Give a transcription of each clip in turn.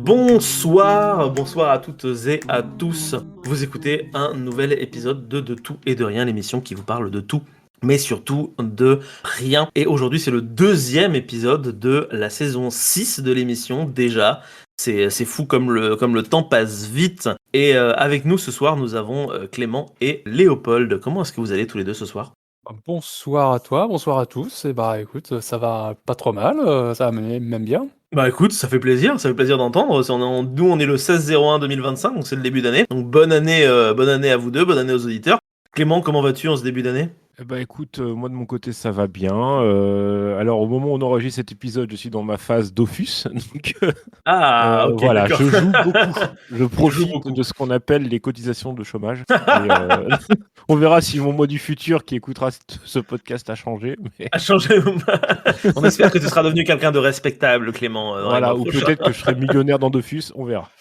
Bonsoir à toutes et à tous. Vous écoutez un nouvel épisode de Tout et de Rien, l'émission qui vous parle de tout, mais surtout de rien. Et aujourd'hui, c'est le deuxième épisode de la saison 6 de l'émission, déjà. C'est fou comme le temps passe vite. Et avec nous ce soir, nous avons Clément et Léopold. Comment est-ce que vous allez tous les deux ce soir ? Bonsoir à toi, bonsoir à tous. Et bah écoute, ça va pas trop mal, ça va même bien. Bah écoute, ça fait plaisir d'entendre. Nous on est le 16/01/2025, donc c'est le début d'année. Donc bonne année à vous deux, bonne année aux auditeurs. Clément, comment vas-tu en ce début d'année ? Bah écoute, moi de mon côté ça va bien. Alors au moment où on enregistre cet épisode, je suis dans ma phase Dofus. Donc Ah, ok, voilà, d'accord. je joue beaucoup. Je profite beaucoup. de ce qu'on appelle les cotisations de chômage. Et, on verra si mon moi du futur qui écoutera ce podcast a changé. Mais A changé ou pas ? On espère que tu seras devenu quelqu'un de respectable, Clément. Dans les voilà, mois ou prochains. peut-être que je serai millionnaire dans Dofus, on verra.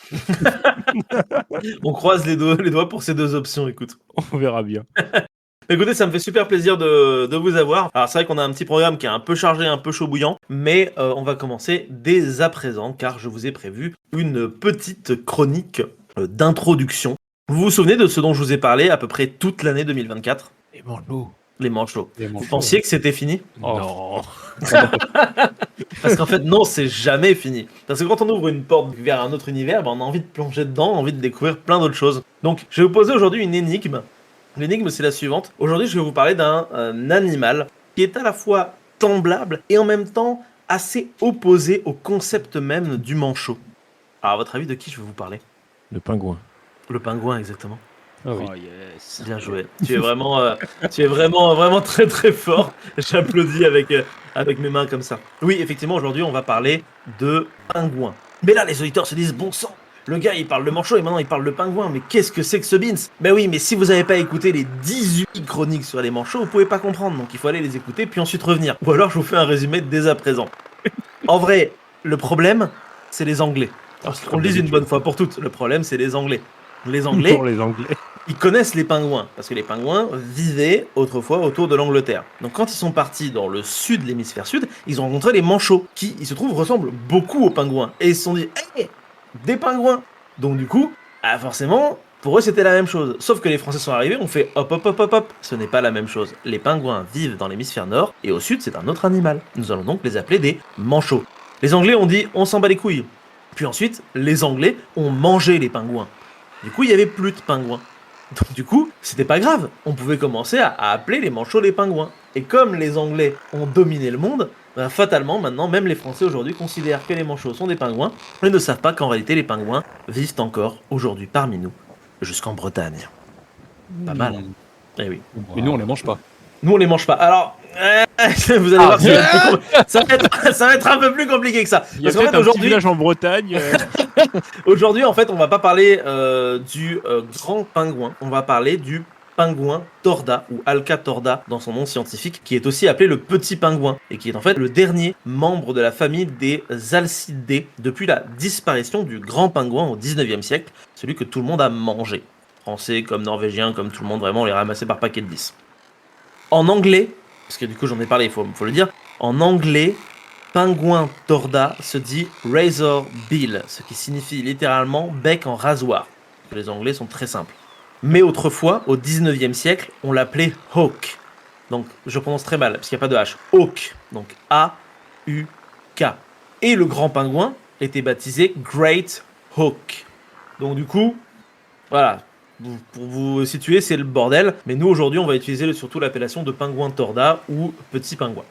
On croise les doigts pour ces deux options, écoute. On verra bien. Écoutez, ça me fait super plaisir de vous avoir. Alors c'est vrai qu'on a un petit programme qui est un peu chargé, un peu chaud bouillant, mais on va commencer dès à présent, car je vous ai prévu une petite chronique d'introduction. Vous vous souvenez de ce dont je vous ai parlé à peu près toute l'année 2024 ? Et manchots. Les manchots. Les Vous manchots. pensiez que c'était fini ? Oh. Non. Parce qu'en fait, non, c'est jamais fini. Parce que quand on ouvre une porte vers un autre univers, on a envie de plonger dedans, on a envie de découvrir plein d'autres choses. Donc, je vais vous poser aujourd'hui une énigme. L'énigme, c'est la suivante. Aujourd'hui, je vais vous parler d'un animal qui est à la fois semblable et en même temps assez opposé au concept même du manchot. Alors, à votre avis, de qui je vais vous parler ? Le pingouin. Le pingouin, exactement. Ah oui. Oh yes. Bien joué. Tu es vraiment très très fort. J'applaudis avec mes mains comme ça. Oui, effectivement, aujourd'hui, on va parler de pingouin. Mais là, les auditeurs se disent, bon sang, le gars, il parle de manchot et maintenant il parle de pingouin. Mais qu'est-ce que c'est que ce beans ? Ben oui, mais si vous n'avez pas écouté les 18 chroniques sur les manchots, vous pouvez pas comprendre. Donc il faut aller les écouter puis ensuite revenir. Ou alors, je vous fais un résumé dès à présent. En vrai, le problème, c'est les Anglais. Alors, qu'on le dise une bonne fois pour toutes, le problème, c'est les Anglais. Les Anglais, Pour les Anglais. ils connaissent les pingouins, parce que les pingouins vivaient autrefois autour de l'Angleterre. Donc quand ils sont partis dans le sud, l'hémisphère sud, ils ont rencontré les manchots, qui, il se trouve, ressemblent beaucoup aux pingouins. Et ils se sont dit, hey, des pingouins. Donc du coup, forcément, pour eux c'était la même chose. Sauf que les Français sont arrivés, on fait hop hop hop hop hop. Ce n'est pas la même chose. Les pingouins vivent dans l'hémisphère nord, et au sud c'est un autre animal. Nous allons donc les appeler des manchots. Les Anglais ont dit, on s'en bat les couilles. Puis ensuite, les Anglais ont mangé les pingouins. Du coup, il n'y avait plus de pingouins. Donc du coup, c'était pas grave. On pouvait commencer à appeler les manchots les pingouins. Et comme les Anglais ont dominé le monde, fatalement, maintenant, même les Français aujourd'hui considèrent que les manchots sont des pingouins et ne savent pas qu'en réalité, les pingouins vivent encore aujourd'hui parmi nous, jusqu'en Bretagne. Pas mal. Eh oui. Mais nous on les mange pas. Nous, on les mange pas. Alors, vous allez voir, ça va être un peu plus compliqué que ça. Il y a Parce qu'en peut-être fait, un petit aujourd'hui, village en Bretagne. Aujourd'hui, en fait, on va pas parler du grand pingouin, on va parler du pingouin torda, ou Alca torda dans son nom scientifique, qui est aussi appelé le petit pingouin, et qui est en fait le dernier membre de la famille des Alcidés, depuis la disparition du grand pingouin au 19e siècle, celui que tout le monde a mangé. Français comme norvégien, comme tout le monde, vraiment, on les ramassait par paquet de 10. En anglais, parce que du coup j'en ai parlé, il faut le dire, en anglais, pingouin torda se dit razor bill, ce qui signifie littéralement bec en rasoir. Les Anglais sont très simples. Mais autrefois, au 19e siècle, on l'appelait hawk. Donc, je prononce très mal, parce qu'il n'y a pas de H. Hawk, donc A-U-K. Et le grand pingouin était baptisé Great Hawk. Donc du coup, voilà, pour vous situer, c'est le bordel. Mais nous, aujourd'hui, on va utiliser surtout l'appellation de pingouin torda ou petit pingouin.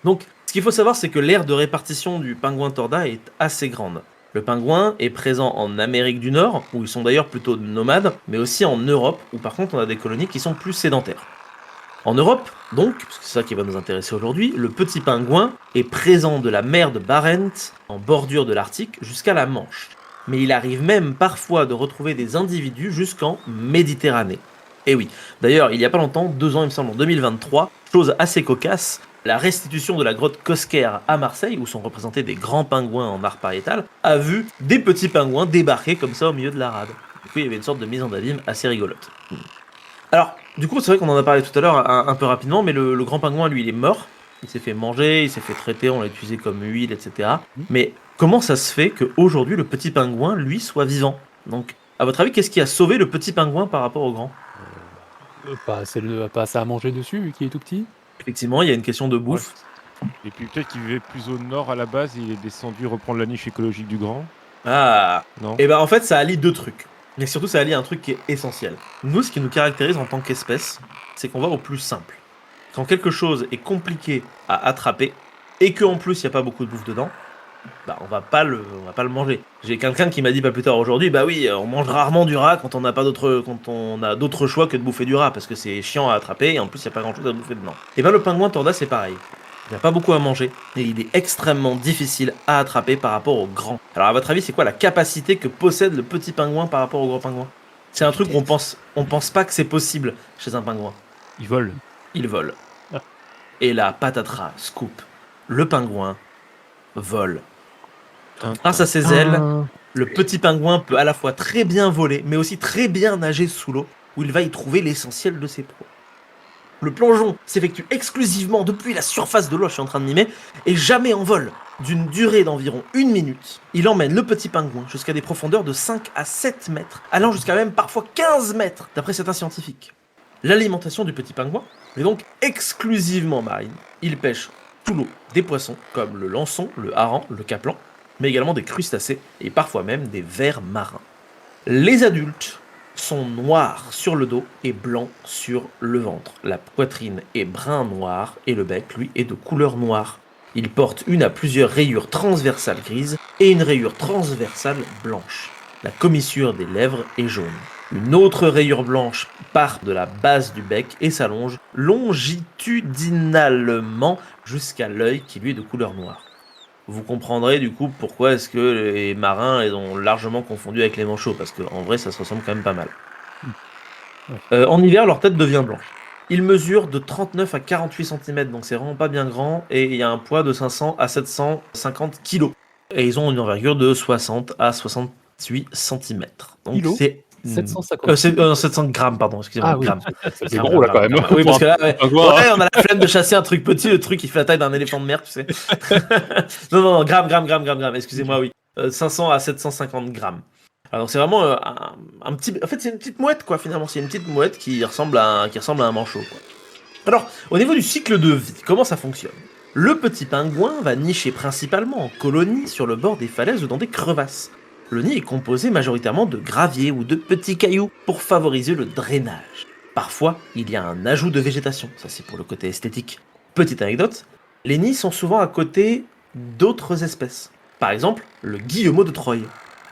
Donc, ce qu'il faut savoir, c'est que l'aire de répartition du pingouin torda est assez grande. Le pingouin est présent en Amérique du Nord, où ils sont d'ailleurs plutôt nomades, mais aussi en Europe, où par contre on a des colonies qui sont plus sédentaires. En Europe, donc, parce que c'est ça qui va nous intéresser aujourd'hui, le petit pingouin est présent de la mer de Barents, en bordure de l'Arctique, jusqu'à la Manche. Mais il arrive même parfois de retrouver des individus jusqu'en Méditerranée. Et oui, d'ailleurs, il y a pas longtemps, 2 ans il me semble, en 2023, chose assez cocasse, la restitution de la grotte Cosquer à Marseille, où sont représentés des grands pingouins en art pariétal, a vu des petits pingouins débarquer comme ça au milieu de la rade. Du coup, il y avait une sorte de mise en abîme assez rigolote. Alors, du coup, c'est vrai qu'on en a parlé tout à l'heure un peu rapidement, mais le grand pingouin, lui, il est mort. Il s'est fait manger, il s'est fait traiter, on l'a utilisé comme huile, etc. Mais comment ça se fait qu'aujourd'hui, le petit pingouin, lui, soit vivant? Donc, à votre avis, qu'est-ce qui a sauvé le petit pingouin par rapport au grand? Pas assez à manger dessus, vu qu'il est tout petit. Effectivement, il y a une question de Ouais. bouffe. Et puis peut-être qu'il vivait plus au nord à la base, et il est descendu reprendre la niche écologique du grand. Ah. Non. Et ben en fait, ça allie deux trucs. Mais surtout, ça allie un truc qui est essentiel. Nous, ce qui nous caractérise en tant qu'espèce, c'est qu'on va au plus simple. Quand quelque chose est compliqué à attraper, et qu'en plus, il n'y a pas beaucoup de bouffe dedans, bah on va pas le manger. J'ai quelqu'un qui m'a dit pas plus tard aujourd'hui, bah oui, on mange rarement du rat quand on n'a pas d'autre, quand on a d'autres choix que de bouffer du rat, parce que c'est chiant à attraper, et en plus, il n'y a pas grand chose à bouffer dedans. Et ben le pingouin torda, c'est pareil. Il n'a pas beaucoup à manger et il est extrêmement difficile à attraper par rapport au grand. Alors à votre avis, c'est quoi la capacité que possède le petit pingouin par rapport au grand pingouin? C'est un truc où on pense pas que c'est possible chez un pingouin. Il vole. Il vole. Ah. Et là, patatras, scoop. Le pingouin vole. Grâce à ses ailes, le petit pingouin peut à la fois très bien voler, mais aussi très bien nager sous l'eau, où il va y trouver l'essentiel de ses proies. Le plongeon s'effectue exclusivement depuis la surface de l'eau, je suis en train de mimer, et jamais en vol. D'une durée d'environ 1 minute, il emmène le petit pingouin jusqu'à des profondeurs de 5 à 7 mètres, allant jusqu'à même parfois 15 mètres, d'après certains scientifiques. L'alimentation du petit pingouin est donc exclusivement marine. Il pêche sous l'eau des poissons comme le lançon, le hareng, le caplan, mais également des crustacés et parfois même des vers marins. Les adultes sont noirs sur le dos et blancs sur le ventre. La poitrine est brun noir et le bec, lui, est de couleur noire. Il porte une à plusieurs rayures transversales grises et une rayure transversale blanche. La commissure des lèvres est jaune. Une autre rayure blanche part de la base du bec et s'allonge longitudinalement jusqu'à l'œil qui lui est de couleur noire. Vous comprendrez du coup pourquoi est-ce que les marins les ont largement confondus avec les manchots, parce qu'en vrai ça se ressemble quand même pas mal. En hiver, leur tête devient blanche. Ils mesurent de 39 à 48 cm, donc c'est vraiment pas bien grand, et il y a un poids de 500 à 750 kg. Et ils ont une envergure de 60 à 68 cm. Donc Kilos c'est 750. 700 grammes, pardon, excusez-moi. Ah oui, Grammes. c'est Grammes, gros là quand grammes, même. grammes. Oui, parce que là, ouais, Pingouin, ouais, on a la flemme de chasser un truc petit, le truc il fait la taille d'un éléphant de mer, tu sais. Non, grammes, excusez-moi, oui. 500 à 750 grammes. Alors c'est vraiment un petit... En fait c'est une petite mouette quoi finalement, c'est une petite mouette qui ressemble à un manchot quoi. Alors au niveau du cycle de vie, comment ça fonctionne? Le petit pingouin va nicher principalement en colonie sur le bord des falaises ou dans des crevasses. Le nid est composé majoritairement de gravier ou de petits cailloux pour favoriser le drainage. Parfois, il y a un ajout de végétation, ça c'est pour le côté esthétique. Petite anecdote, les nids sont souvent à côté d'autres espèces. Par exemple, le guillemot de Troie.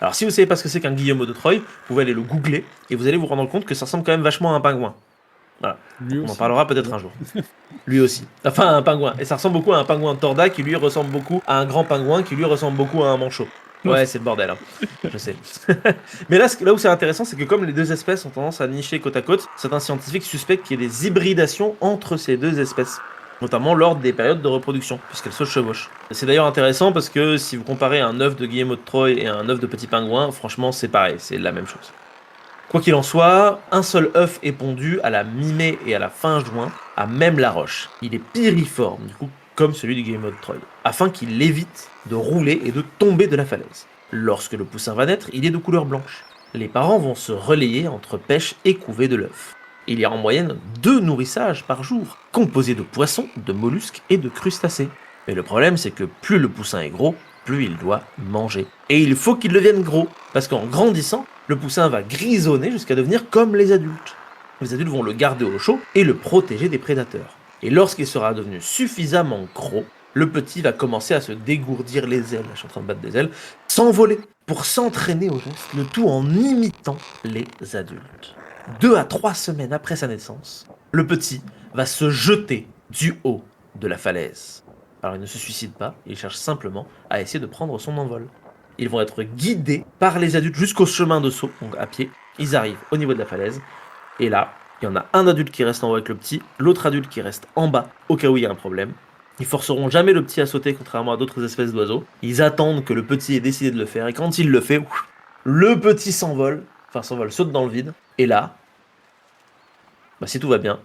Alors si vous savez pas ce que c'est qu'un guillemot de Troie, vous pouvez aller le googler et vous allez vous rendre compte que ça ressemble quand même vachement à un pingouin. Voilà, Lui on en aussi. parlera peut-être un jour. Lui aussi. Enfin, un pingouin. Et ça ressemble beaucoup à un pingouin torda qui lui ressemble beaucoup à un grand pingouin qui lui ressemble beaucoup à un manchot. Ouais, c'est le bordel, hein. Je sais. Mais là où c'est intéressant, c'est que comme les deux espèces ont tendance à nicher côte à côte, certains scientifiques suspectent qu'il y ait des hybridations entre ces deux espèces, notamment lors des périodes de reproduction, puisqu'elles se chevauchent. C'est d'ailleurs intéressant parce que si vous comparez un œuf de guillemot de Troie et un œuf de petit pingouin, franchement c'est pareil, c'est la même chose. Quoi qu'il en soit, un seul œuf est pondu à la mi-mai et à la fin juin, à même la roche. Il est piriforme, du coup, comme celui du guillemot de Troie, afin qu'il évite de rouler et de tomber de la falaise. Lorsque le poussin va naître, il est de couleur blanche. Les parents vont se relayer entre pêche et couvée de l'œuf. Il y a en moyenne 2 nourrissages par jour, composés de poissons, de mollusques et de crustacés. Mais le problème, c'est que plus le poussin est gros, plus il doit manger. Et il faut qu'il devienne gros, parce qu'en grandissant, le poussin va grisonner jusqu'à devenir comme les adultes. Les adultes vont le garder au chaud et le protéger des prédateurs. Et lorsqu'il sera devenu suffisamment gros, le petit va commencer à se dégourdir les ailes, je suis en train de battre des ailes, s'envoler pour s'entraîner au geste, le tout en imitant les adultes. 2 à 3 semaines après sa naissance, le petit va se jeter du haut de la falaise. Alors il ne se suicide pas, il cherche simplement à essayer de prendre son envol. Ils vont être guidés par les adultes jusqu'au chemin de saut, donc à pied. Ils arrivent au niveau de la falaise, et là, il y en a un adulte qui reste en haut avec le petit, l'autre adulte qui reste en bas, au cas où il y a un problème. Ils forceront jamais le petit à sauter, contrairement à d'autres espèces d'oiseaux. Ils attendent que le petit ait décidé de le faire, et quand il le fait, le petit s'envole, saute dans le vide, et là, bah, si tout va bien,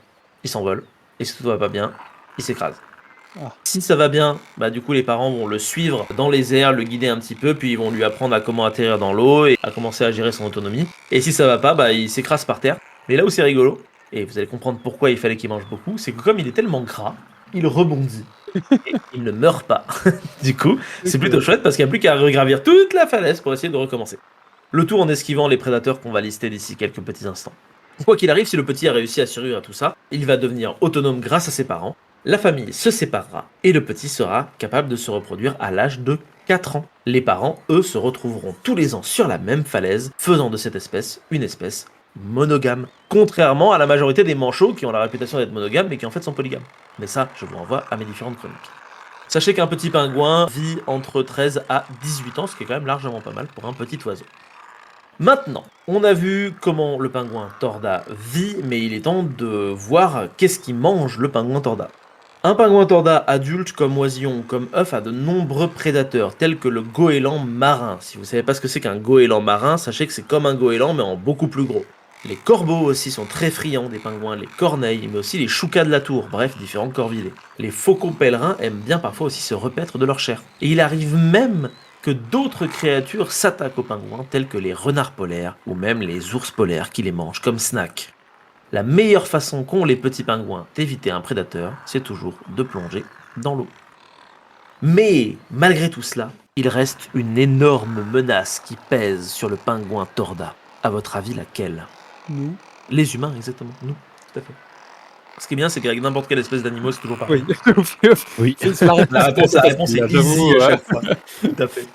il s'envole. Et si tout va pas bien, il s'écrase. Ah. Si ça va bien, bah du coup les parents vont le suivre dans les airs, le guider un petit peu, puis ils vont lui apprendre à comment atterrir dans l'eau et à commencer à gérer son autonomie. Et si ça va pas, bah il s'écrase par terre. Mais là où c'est rigolo, et vous allez comprendre pourquoi il fallait qu'il mange beaucoup, c'est que comme il est tellement gras, il rebondit. Et il ne meurt pas. Du coup, c'est plutôt chouette parce qu'il n'y a plus qu'à regravir toute la falaise pour essayer de recommencer. Le tout en esquivant les prédateurs qu'on va lister d'ici quelques petits instants. Quoi qu'il arrive, si le petit a réussi à survivre à tout ça, il va devenir autonome grâce à ses parents. La famille se séparera et le petit sera capable de se reproduire à l'âge de 4 ans. Les parents, eux, se retrouveront tous les ans sur la même falaise, faisant de cette espèce une espèce monogame. Contrairement à la majorité des manchots qui ont la réputation d'être monogames mais qui en fait sont polygames. Mais ça, je vous renvoie à mes différentes chroniques. Sachez qu'un petit pingouin vit entre 13 à 18 ans, ce qui est quand même largement pas mal pour un petit oiseau. Maintenant, on a vu comment le pingouin torda vit, mais il est temps de voir qu'est-ce qui mange le pingouin torda. Un pingouin torda adulte comme oisillon ou comme œuf a de nombreux prédateurs, tels que le goéland marin. Si vous ne savez pas ce que c'est qu'un goéland marin, sachez que c'est comme un goéland mais en beaucoup plus gros. Les corbeaux aussi sont très friands des pingouins, les corneilles, mais aussi les choucas de la tour, bref, différents corvidés. Les faucons pèlerins aiment bien parfois aussi se repaître de leur chair. Et il arrive même que d'autres créatures s'attaquent aux pingouins, tels que les renards polaires ou même les ours polaires qui les mangent comme snack. La meilleure façon qu'ont les petits pingouins d'éviter un prédateur, c'est toujours de plonger dans l'eau. Mais malgré tout cela, il reste une énorme menace qui pèse sur le pingouin torda. À votre avis, laquelle ? Nous. Les humains, exactement. Nous, tout à fait. Ce qui est bien, c'est qu'avec n'importe quelle espèce d'animaux, c'est toujours pareil. Oui. Oui. C'est la réponse, La réponse est là, easy j'avoue, à chaque fois. Tout à fait.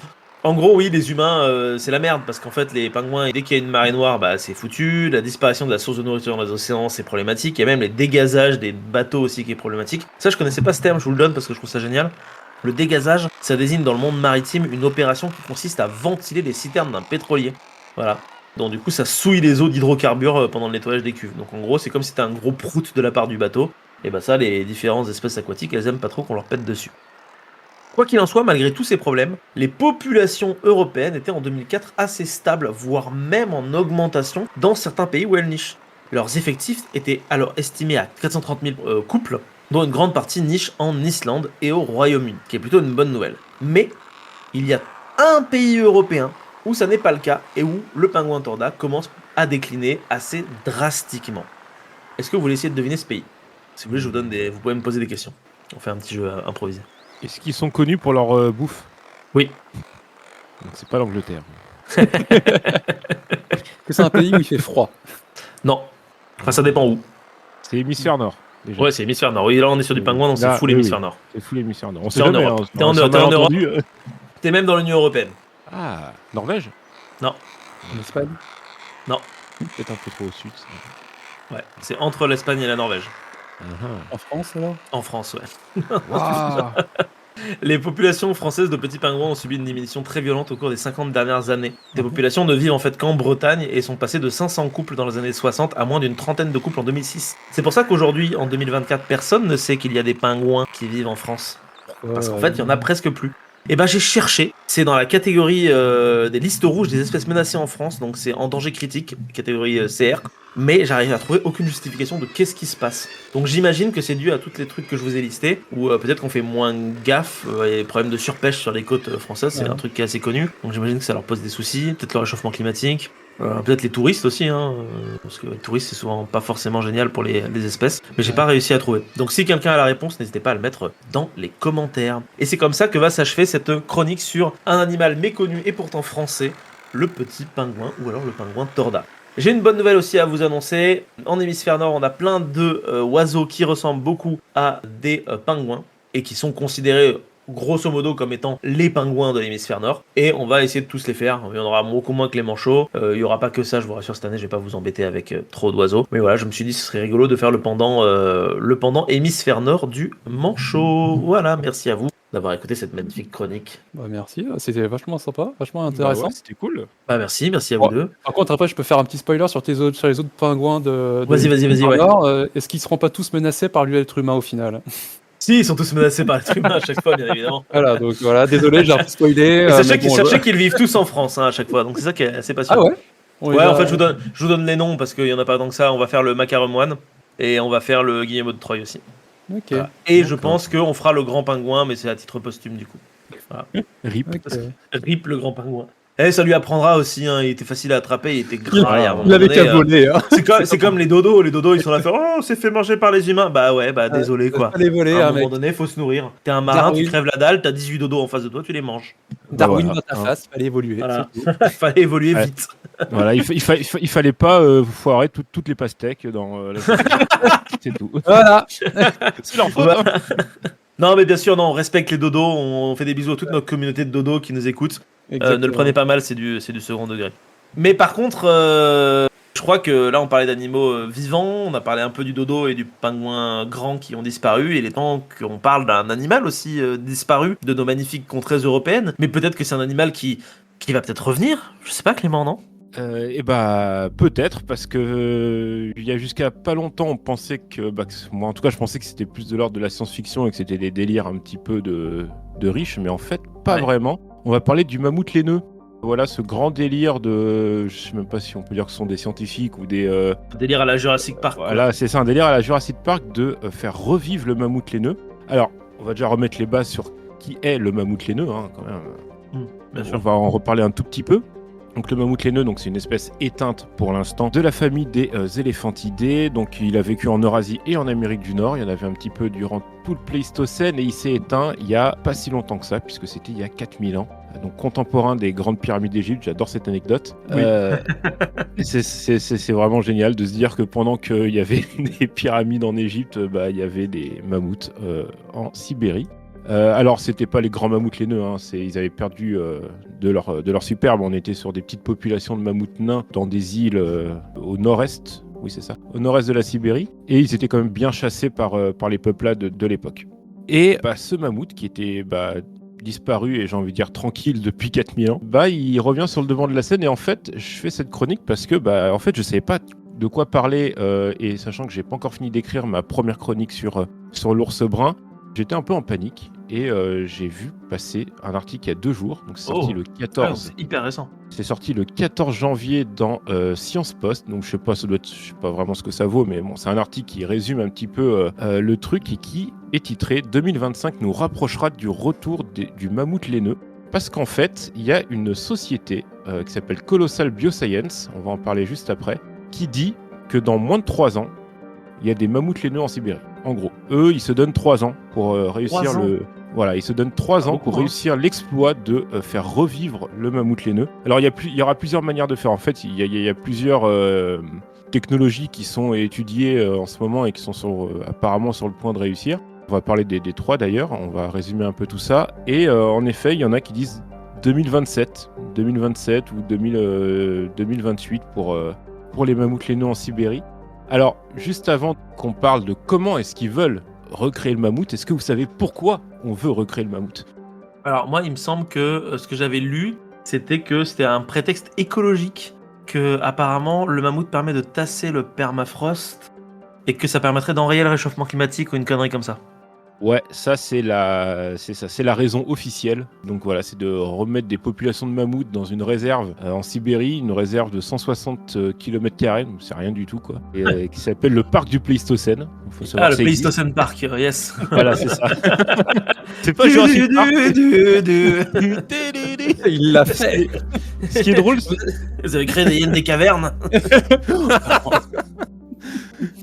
En gros, oui, les humains, c'est la merde, parce qu'en fait, les pingouins, dès qu'il y a une marée noire, bah, c'est foutu. La disparition de la source de nourriture dans les océans, c'est problématique. Il y a même les dégazage des bateaux aussi qui est problématique. Ça, je connaissais pas ce terme, je vous le donne parce que je trouve ça génial. Le dégazage, ça désigne dans le monde maritime une opération qui consiste à ventiler les citernes d'un pétrolier. Voilà. Donc du coup, ça souille les eaux d'hydrocarbures pendant le nettoyage des cuves. Donc en gros, c'est comme si c'était un gros prout de la part du bateau. Et bah ça, les différentes espèces aquatiques, elles aiment pas trop qu'on leur pète dessus. Quoi qu'il en soit, malgré tous ces problèmes, les populations européennes étaient en 2004 assez stables, voire même en augmentation dans certains pays où elles nichent. Leurs effectifs étaient alors estimés à 430 000 couples, dont une grande partie niche en Islande et au Royaume-Uni, qui est plutôt une bonne nouvelle. Mais il y a un pays européen où ça n'est pas le cas et où le pingouin torda commence à décliner assez drastiquement. Est-ce que vous voulez essayer de deviner ce pays ? Si vous voulez, je vous donne vous pouvez me poser des questions. On fait un petit jeu improvisé. Est-ce qu'ils sont connus pour leur bouffe ? Oui. Donc, c'est pas l'Angleterre. Que c'est un pays où il fait froid. Non. Enfin, ça dépend où. C'est l'hémisphère nord. Déjà. Ouais, c'est l'hémisphère nord. Oui, là, on est sur du pingouin, donc c'est Là, full oui, hémisphère oui. nord. C'est fou l'hémisphère nord. On T'es sait en jamais. Europe. Hein. T'es en On s'en Europe. a entendu. T'es même dans l'Union Européenne. Ah, Norvège ? Non. En Espagne. Peut-être un peu trop au sud. Ça. Ouais. C'est entre l'Espagne et la Norvège. En France, alors. En France, ouais. Waouh. Les populations françaises de petits pingouins ont subi une diminution très violente au cours des 50 dernières années. Des populations ne vivent en fait qu'en Bretagne et sont passées de 500 couples dans les années 60 à moins d'une trentaine de couples en 2006. C'est pour ça qu'aujourd'hui, en 2024, personne ne sait qu'il y a des pingouins qui vivent en France. Parce qu'en fait, il y en a presque plus. Et ben j'ai cherché, c'est dans la catégorie des listes rouges des espèces menacées en France, donc c'est en danger critique, catégorie CR, mais j'arrive à trouver aucune justification de qu'est-ce qui se passe. Donc j'imagine que c'est dû à tous les trucs que je vous ai listés, ou peut-être qu'on fait moins gaffe, il y a des problèmes de surpêche sur les côtes françaises, c'est un truc qui est assez connu, donc j'imagine que ça leur pose des soucis, peut-être le réchauffement climatique. Peut-être les touristes aussi, parce que les touristes c'est souvent pas forcément génial pour les espèces, mais j'ai pas réussi à trouver. Donc si quelqu'un a la réponse, n'hésitez pas à le mettre dans les commentaires. Et c'est comme ça que va s'achever cette chronique sur un animal méconnu et pourtant français, le petit pingouin ou alors le pingouin torda. J'ai une bonne nouvelle aussi à vous annoncer. En hémisphère nord, on a plein de oiseaux qui ressemblent beaucoup à des pingouins et qui sont considérés grosso modo comme étant les pingouins de l'hémisphère nord, et on va essayer de tous les faire. Il y en aura beaucoup moins que les manchots, il y aura pas que ça, je vous rassure, cette année je vais pas vous embêter avec trop d'oiseaux, mais voilà, je me suis dit ce serait rigolo de faire le pendant hémisphère nord du manchot. Voilà, merci à vous d'avoir écouté cette magnifique chronique. Bah, merci, c'était vachement sympa, vachement intéressant. Bah ouais, c'était cool. Bah merci à vous deux. Par contre, après, je peux faire un petit spoiler sur les autres pingouins de Vas-y, ouais. Nord. Est-ce qu'ils seront pas tous menacés par l'être humain au final ? Si, ils sont tous menacés par l'être humain à chaque fois, bien évidemment. Voilà, donc voilà, désolé, j'ai un peu spoilé. Sachez qu'ils vivent tous en France à chaque fois, donc c'est ça qui est assez passionnant. Ah ouais ? Ouais, en fait, je vous donne les noms parce qu'il y en a pas tant que ça. On va faire le macaron moine. Et on va faire le Guillemot de Troyes aussi. Ok. Voilà. Et je D'accord. pense qu'on fera le Grand Pingouin, mais c'est à titre posthume du coup. Voilà. RIP. Ok. Rip le Grand Pingouin. Et ça lui apprendra aussi, hein, il était facile à attraper, il était gras. Voilà. et à un moment Il avait donné, qu'à voler. Hein. c'est comme les dodos ils sont là à faire oh, on s'est fait manger par les humains. Bah ouais, bah désolé quoi. Fallait voler, À un hein, moment mec. donné, faut se nourrir. T'es un marin, tu Darwin. crèves la dalle, t'as 18 dodos en face de toi, tu les manges. Darwin voilà, dans ta hein. face, fallait évoluer. Voilà. c'est tout. Fallait évoluer Ouais. vite. Voilà, il fallait pas foirer toutes les pastèques dans la c'est tout. Voilà. C'est leur faute. Ouais. Hein. Non, mais bien sûr, non, on respecte les dodos, on fait des bisous à toute notre communauté de dodos qui nous écoute. Ne le Exactement. prenez pas mal, c'est du second degré. Mais par contre, je crois que là, on parlait d'animaux vivants, on a parlé un peu du dodo et du pingouin grand qui ont disparu. Il est temps qu'on parle d'un animal aussi disparu de nos magnifiques contrées européennes. Mais peut-être que c'est un animal qui va peut-être revenir. Je sais pas, Clément, non? Et bah peut-être parce que il y a jusqu'à pas longtemps on pensait que moi en tout cas je pensais que c'était plus de l'ordre de la science-fiction et que c'était des délires un petit peu de riches, mais en fait pas Ouais. vraiment. On va parler du mammouth laineux. Voilà ce grand délire de, je sais même pas si on peut dire que ce sont des scientifiques ou des Délire à la Jurassic Park. quoi. voilà, c'est ça, un délire à la Jurassic Park de faire revivre le mammouth laineux. Alors on va déjà remettre les bases sur qui est le mammouth laineux, hein, quand même. Bien On sûr. va en reparler un tout petit peu. Donc le mammouth laineux, donc c'est une espèce éteinte pour l'instant de la famille des éléphantidés. Donc il a vécu en Eurasie et en Amérique du Nord. Il y en avait un petit peu durant tout le Pléistocène et il s'est éteint il y a pas si longtemps que ça, puisque c'était il y a 4000 ans. Donc contemporain des grandes pyramides d'Égypte. J'adore cette anecdote. Oui. C'est vraiment génial de se dire que pendant qu'il y avait des pyramides en Égypte, il y avait des mammouths en Sibérie. Alors, c'était pas les grands mammouths laineux, hein, ils avaient perdu de leur superbe. On était sur des petites populations de mammouths nains dans des îles au nord-est, oui c'est ça, au nord-est de la Sibérie, et ils étaient quand même bien chassés par les peuplades de l'époque. Et ce mammouth qui était disparu et j'ai envie de dire tranquille depuis 4000 ans, il revient sur le devant de la scène. Et en fait, je fais cette chronique parce que en fait, je savais pas de quoi parler et sachant que j'ai pas encore fini d'écrire ma première chronique sur l'ours brun. J'étais un peu en panique et j'ai vu passer un article il y a 2 jours, donc c'est sorti le 14. C'est hyper récent. C'est sorti le 14 janvier dans Science Post, donc je sais pas vraiment ce que ça vaut, mais bon, c'est un article qui résume un petit peu le truc et qui est titré 2025 nous rapprochera du retour du mammouth laineux. Parce qu'en fait, il y a une société qui s'appelle Colossal Bioscience, on va en parler juste après, qui dit que dans moins de 3 ans, il y a des mammouths laineux en Sibérie. En gros, eux, ils se donnent 3 ans pour réussir 3 ans. Voilà, ils se donnent 3 ans Beaucoup, pour hein. réussir l'exploit de faire revivre le mammouth laineux. Alors, il y aura plusieurs manières de faire. En fait, il y a plusieurs technologies qui sont étudiées en ce moment et qui sont apparemment sur le point de réussir. On va parler des 3 d'ailleurs. On va résumer un peu tout ça. Et en effet, il y en a qui disent 2027 ou 2028 pour les mammouths laineux en Sibérie. Alors, juste avant qu'on parle de comment est-ce qu'ils veulent recréer le mammouth, est-ce que vous savez pourquoi on veut recréer le mammouth ? Alors moi, il me semble que ce que j'avais lu, c'était que c'était un prétexte écologique, que apparemment le mammouth permet de tasser le permafrost et que ça permettrait d'enrayer le réchauffement climatique ou une connerie comme ça. Ouais, ça c'est la raison officielle. Donc voilà, c'est de remettre des populations de mammouths dans une réserve en Sibérie, une réserve de 160 km², donc c'est rien du tout quoi, et qui s'appelle le parc du Pléistocène. Faut savoir Le que ça existe. Pleistocene Park, yes. Voilà, c'est ça. C'est pas Jurassic Park. Il l'a fait. Ce qui est drôle, Vous avez créé des hyènes des cavernes.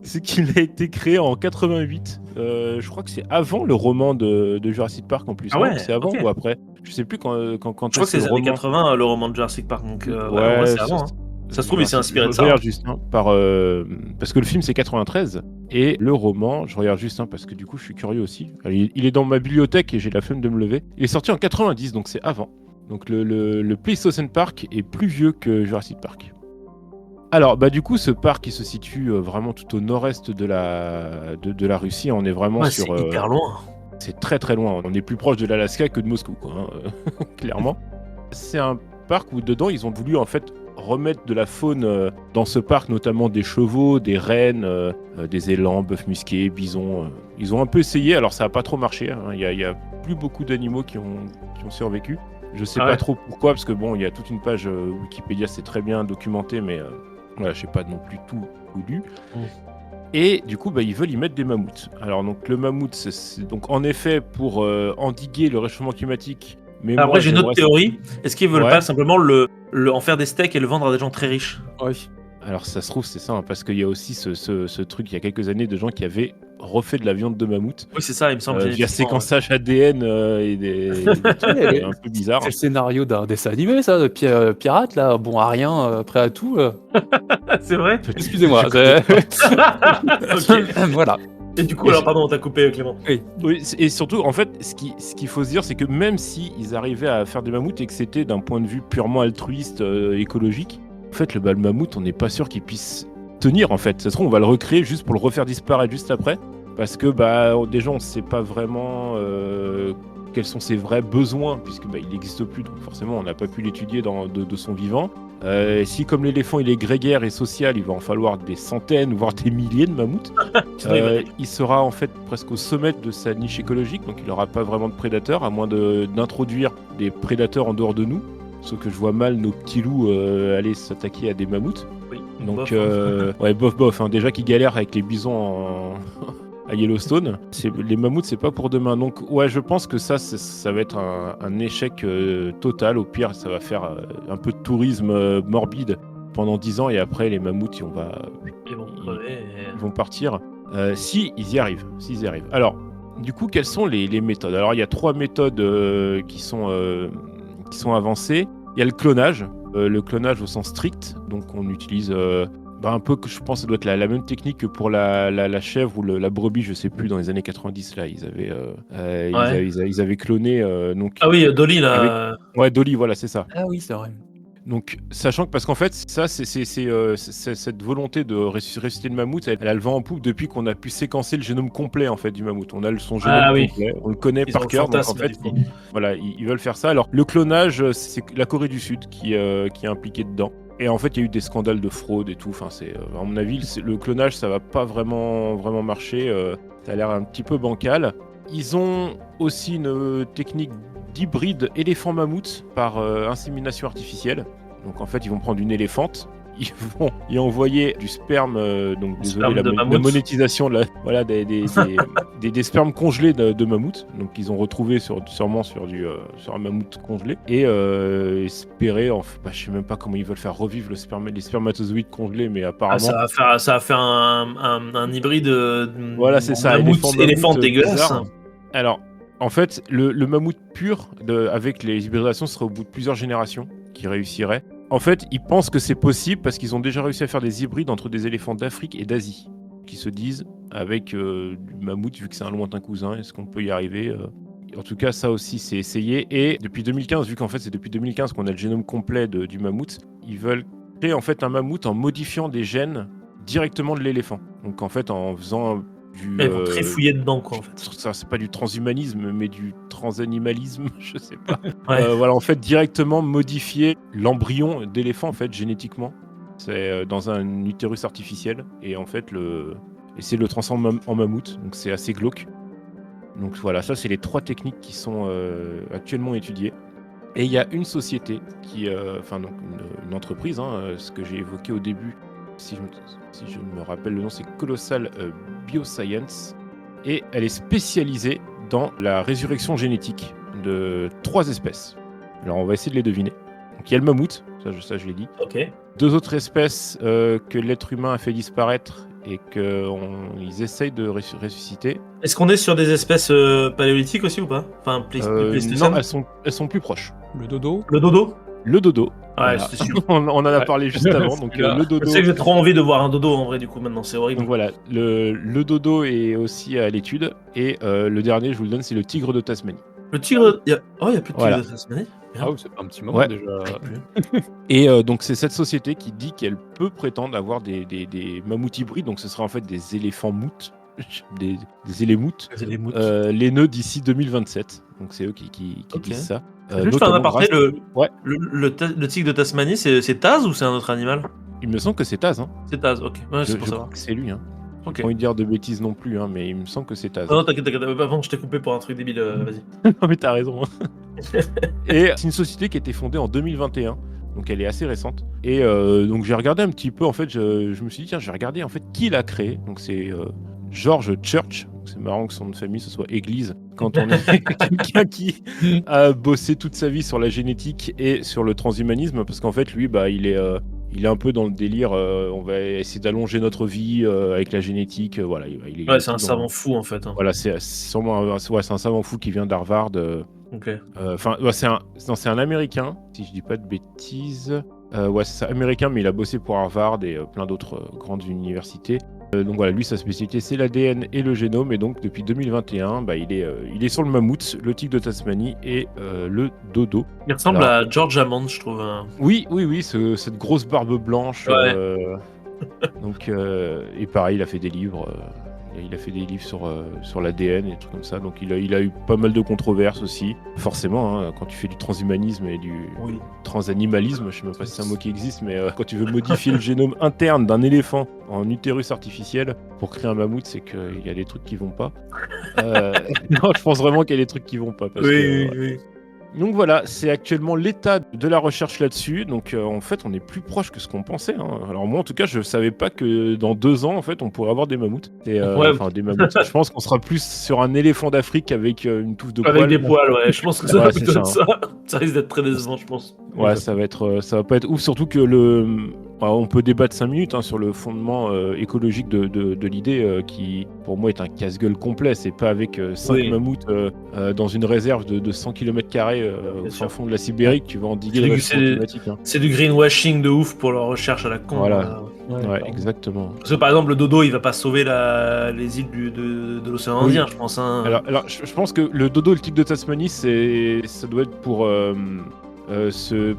c'est qu'il a été créé en 88. Je crois que c'est avant le roman de Jurassic Park en plus. Ah non ouais, c'est avant ok. ou après. Je sais plus quand. Je crois que c'est les années 80, le roman de Jurassic Park, donc Ouais, c'est avant. hein. Ça se trouve, il s'est inspiré de je ça. regarde juste parce que le film c'est 93 et le roman, je regarde juste parce que du coup je suis curieux aussi. Il est dans ma bibliothèque et j'ai la flemme de me lever. Il est sorti en 90, donc c'est avant. Donc le Pleistocene Park est plus vieux que Jurassic Park. Alors, du coup, ce parc, il se situe vraiment tout au nord-est de la Russie. On est vraiment Ouais, sur... c'est hyper loin. C'est très très loin. On est plus proche de l'Alaska que de Moscou, quoi, hein, clairement. C'est un parc où dedans, ils ont voulu en fait remettre de la faune dans ce parc, notamment des chevaux, des rennes, des élans, bœufs musqués, bisons. Ils ont un peu essayé, alors ça n'a pas trop marché. Hein. Il y a plus beaucoup d'animaux qui ont survécu. Je sais pas trop pourquoi, parce que bon, il y a toute une page Wikipédia, c'est très bien documenté, mais voilà, je sais pas non plus tout lu. Et du coup, ils veulent y mettre des mammouths. Alors donc le mammouth, c'est donc en effet pour endiguer le réchauffement climatique. Mais Après, moi, j'ai une autre théorie. Est-ce qu'ils veulent Ouais. pas simplement en faire des steaks et le vendre à des gens très riches? Oui. Alors ça se trouve, c'est ça, hein, parce qu'il y a aussi ce truc, il y a quelques années, de gens qui avaient refait de la viande de mammouth Oui, c'est ça, il me semble. via génétiquement, séquençage ADN et des trucs un peu bizarres. C'est le scénario d'un dessin animé, ça, de pirate, là, bon à rien, prêt à tout. C'est vrai. Excusez-moi. Je connais Ok. Voilà. Et du coup, Et alors, je- pardon, on t'a coupé, Clément. Oui, et surtout, en fait, ce qu'il faut se dire, c'est que même si ils arrivaient à faire des mammouths et que c'était d'un point de vue purement altruiste, écologique, en fait, le mammouth, on n'est pas sûr qu'il puisse tenir, en fait. Ça se trouve, on va le recréer juste pour le refaire disparaître juste après, parce que déjà, on ne sait pas vraiment quels sont ses vrais besoins, puisque il n'existe plus, donc forcément, on n'a pas pu l'étudier de son vivant. Si, comme l'éléphant, il est grégaire et social, il va en falloir des centaines, voire des milliers de mammouths. Sinon, il va être- Il sera en fait presque au sommet de sa niche écologique, donc il n'aura pas vraiment de prédateurs, à moins d'introduire des prédateurs en dehors de nous. Sauf que je vois mal nos petits loups aller s'attaquer à des mammouths. Oui, Donc, bof, hein. ouais, bof. Hein. Déjà qu'ils galèrent avec les bisons à Yellowstone. Les mammouths, c'est pas pour demain. Donc, ouais, je pense que ça va être un échec total. Au pire, ça va faire un peu de tourisme morbide pendant 10 ans, et après, les mammouths, Ils vont crever. ils vont partir. S'ils y arrivent. Alors, du coup, quelles sont les méthodes? Alors, il y a 3 méthodes qui sont avancées. Il y a le clonage au sens strict. Donc, on utilise un peu, que je pense, ça doit être la même technique que pour la chèvre ou la brebis, je sais plus, dans les années 90. Là, ils avaient cloné. Donc, Ah oui, Dolly, là. ouais, Dolly, voilà, c'est ça. Ah oui, c'est vrai. Donc, sachant que, parce qu'en fait, ça, c'est cette volonté de ressusciter le mammouth, elle a le vent en poupe depuis qu'on a pu séquencer le génome complet, en fait, du mammouth. On a son génome complet, on le connaît Ils ont par le cœur, donc en fantasme, fait, du coup. voilà, ils veulent faire ça. Alors, le clonage, c'est la Corée du Sud qui est impliquée dedans. Et en fait, il y a eu des scandales de fraude et tout. Enfin, à mon avis, le clonage, ça va pas vraiment marcher. Ça a l'air un petit peu bancal. Ils ont aussi une technique d'hybride éléphant-mammouth par insémination artificielle. Donc en fait, ils vont prendre une éléphante, ils vont y envoyer du sperme, donc désolé, Sperme de la mammouth. monétisation des spermes congelés de mammouth. Donc ils ont retrouvé sûrement sur un mammouth congelé, et espérer, je sais même pas comment ils veulent faire revivre les spermatozoïdes congelés, mais apparemment. Ça va faire un hybride. Voilà, c'est ça, éléphant dégueulasse. bizarre. Alors, en fait, le mammouth pur, avec les hybridations, serait au bout de plusieurs générations qui réussiraient. En fait, ils pensent que c'est possible parce qu'ils ont déjà réussi à faire des hybrides entre des éléphants d'Afrique et d'Asie, qui se disent, avec du mammouth, vu que c'est un lointain cousin, est-ce qu'on peut y arriver? En tout cas, ça aussi, c'est essayé. Et depuis 2015, vu qu'en fait, c'est depuis 2015 qu'on a le génome complet du mammouth, ils veulent créer en fait un mammouth en modifiant des gènes directement de l'éléphant. Donc en fait, en faisant Ils vont très fouiller dedans, quoi, en fait. ça, c'est pas du transhumanisme, mais du transanimalisme, je sais pas. Ouais. Voilà, en fait, directement modifier l'embryon d'éléphant, en fait, génétiquement. C'est dans un utérus artificiel, et en fait, essayer de le transformer en mammouth, donc c'est assez glauque. Donc voilà, ça, c'est les 3 techniques qui sont actuellement étudiées. Et il y a une société donc une entreprise, ce que j'ai évoqué au début, si je me rappelle le nom, c'est Colossal Bioscience, et elle est spécialisée dans la résurrection génétique de 3 espèces. Alors on va essayer de les deviner. Donc il y a le mammouth, ça je l'ai dit. Ok. 2 autres espèces que l'être humain a fait disparaître et qu'ils essayent de ressusciter. Est-ce qu'on est sur des espèces paléolithiques aussi ou pas? Enfin, Pléistocène. Non, elles sont plus proches. Le dodo. Le dodo? Le dodo. Ouais, Voilà. c'est sûr. On en a Ouais. parlé juste avant. Donc Celui-là. le Je dodo. sais que j'ai trop envie de voir un dodo en vrai, du coup, maintenant, c'est horrible. Donc voilà, le dodo est aussi à l'étude. Et le dernier, je vous le donne, c'est le tigre de Tasmanie. Le tigre. Il y a plus de tigre Voilà. de Tasmanie. Ah oui, c'est pas un petit moment Ouais. déjà. Et donc c'est cette société qui dit qu'elle peut prétendre avoir des mammouths hybrides. Donc ce sera en fait des éléphants moutes, des élémoutes, Les moutes. les nœuds d'ici 2027. Donc c'est eux qui Ok. disent ça. Juste un Notamment aparté, grâce- Ouais. le tigre de Tasmanie, c'est Taz ou c'est un autre animal? Il me semble que c'est Taz. Hein. C'est Taz, ok. Ouais, Je c'est pour crois savoir. que c'est lui. Hein. Ok. J'ai pas envie de dire de bêtises non plus, mais il me semble que c'est Taz. Non, t'inquiète. Avant, je t'ai coupé pour un truc débile, vas-y. Non mais t'as raison. Et c'est une société qui a été fondée en 2021 donc elle est assez récente. Et donc j'ai regardé un petit peu, en fait, je me suis dit, tiens, je vais regarder en fait qui l'a créé. Donc c'est George Church. C'est marrant que son nom de famille ce soit Église, quand on est quelqu'un qui a bossé toute sa vie sur la génétique et sur le transhumanisme, parce qu'en fait, lui, bah, il est un peu dans le délire, on va essayer d'allonger notre vie avec la génétique. Voilà, il Ouais, est c'est un tout dans- savant fou en fait. Voilà, c'est sûrement c'est un savant fou qui vient d'Harvard. Ok. Enfin, ouais, c'est un Américain, si je dis pas de bêtises. Ouais, c'est ça, américain, mais il a bossé pour Harvard et plein d'autres grandes universités. Donc voilà, lui, sa spécialité, c'est l'ADN et le génome. Et donc, depuis 2021, bah, il est sur le mammouth, le tigre de Tasmanie et le dodo. Il ressemble Alors, à George Hammond, je trouve. oui, cette grosse barbe blanche. Ouais. Donc, et pareil, il a fait des livres. Il a fait des livres sur l'ADN et des trucs comme ça. Donc il a eu pas mal de controverses aussi. Forcément, hein, quand tu fais du transhumanisme et du transanimalisme, je sais même pas si c'est un mot qui existe, mais quand tu veux modifier le génome interne d'un éléphant en utérus artificiel pour créer un mammouth, c'est qu'il y a des trucs qui vont pas. Non, je pense vraiment qu'il y a des trucs qui vont pas. Parce que, Oui. Donc voilà, c'est actuellement l'état de la recherche là-dessus. Donc en fait, on est plus proche que ce qu'on pensait. Hein. Alors moi, en tout cas, je savais pas que dans 2 ans, en fait, on pourrait avoir des mammouths. Ouais. Enfin, des mammouths. Je pense qu'on sera plus sur un éléphant d'Afrique avec une touffe de Avec poils. des poils, ouais. Je pense que ça Ouais, va c'est plutôt être ça, ça. Ça risque d'être très décevant, je pense. Ouais, ça va pas être ouf. Surtout que on peut débattre 5 minutes sur le fondement écologique de l'idée qui, pour moi, est un casse-gueule complet. C'est pas avec 5 Oui. mammouths dans une réserve de 100 km² au fin fond de la Sibérie que tu vas endiguer le réchauffement climatique. C'est du greenwashing de ouf pour leur recherche à la con. Voilà. Ouais, Ouais, exactement. Parce que par exemple, le dodo, il va pas sauver les îles de l'océan Oui. Indien, je pense. Hein. Alors je pense que le dodo et le tigre de Tasmanie, ça doit être pour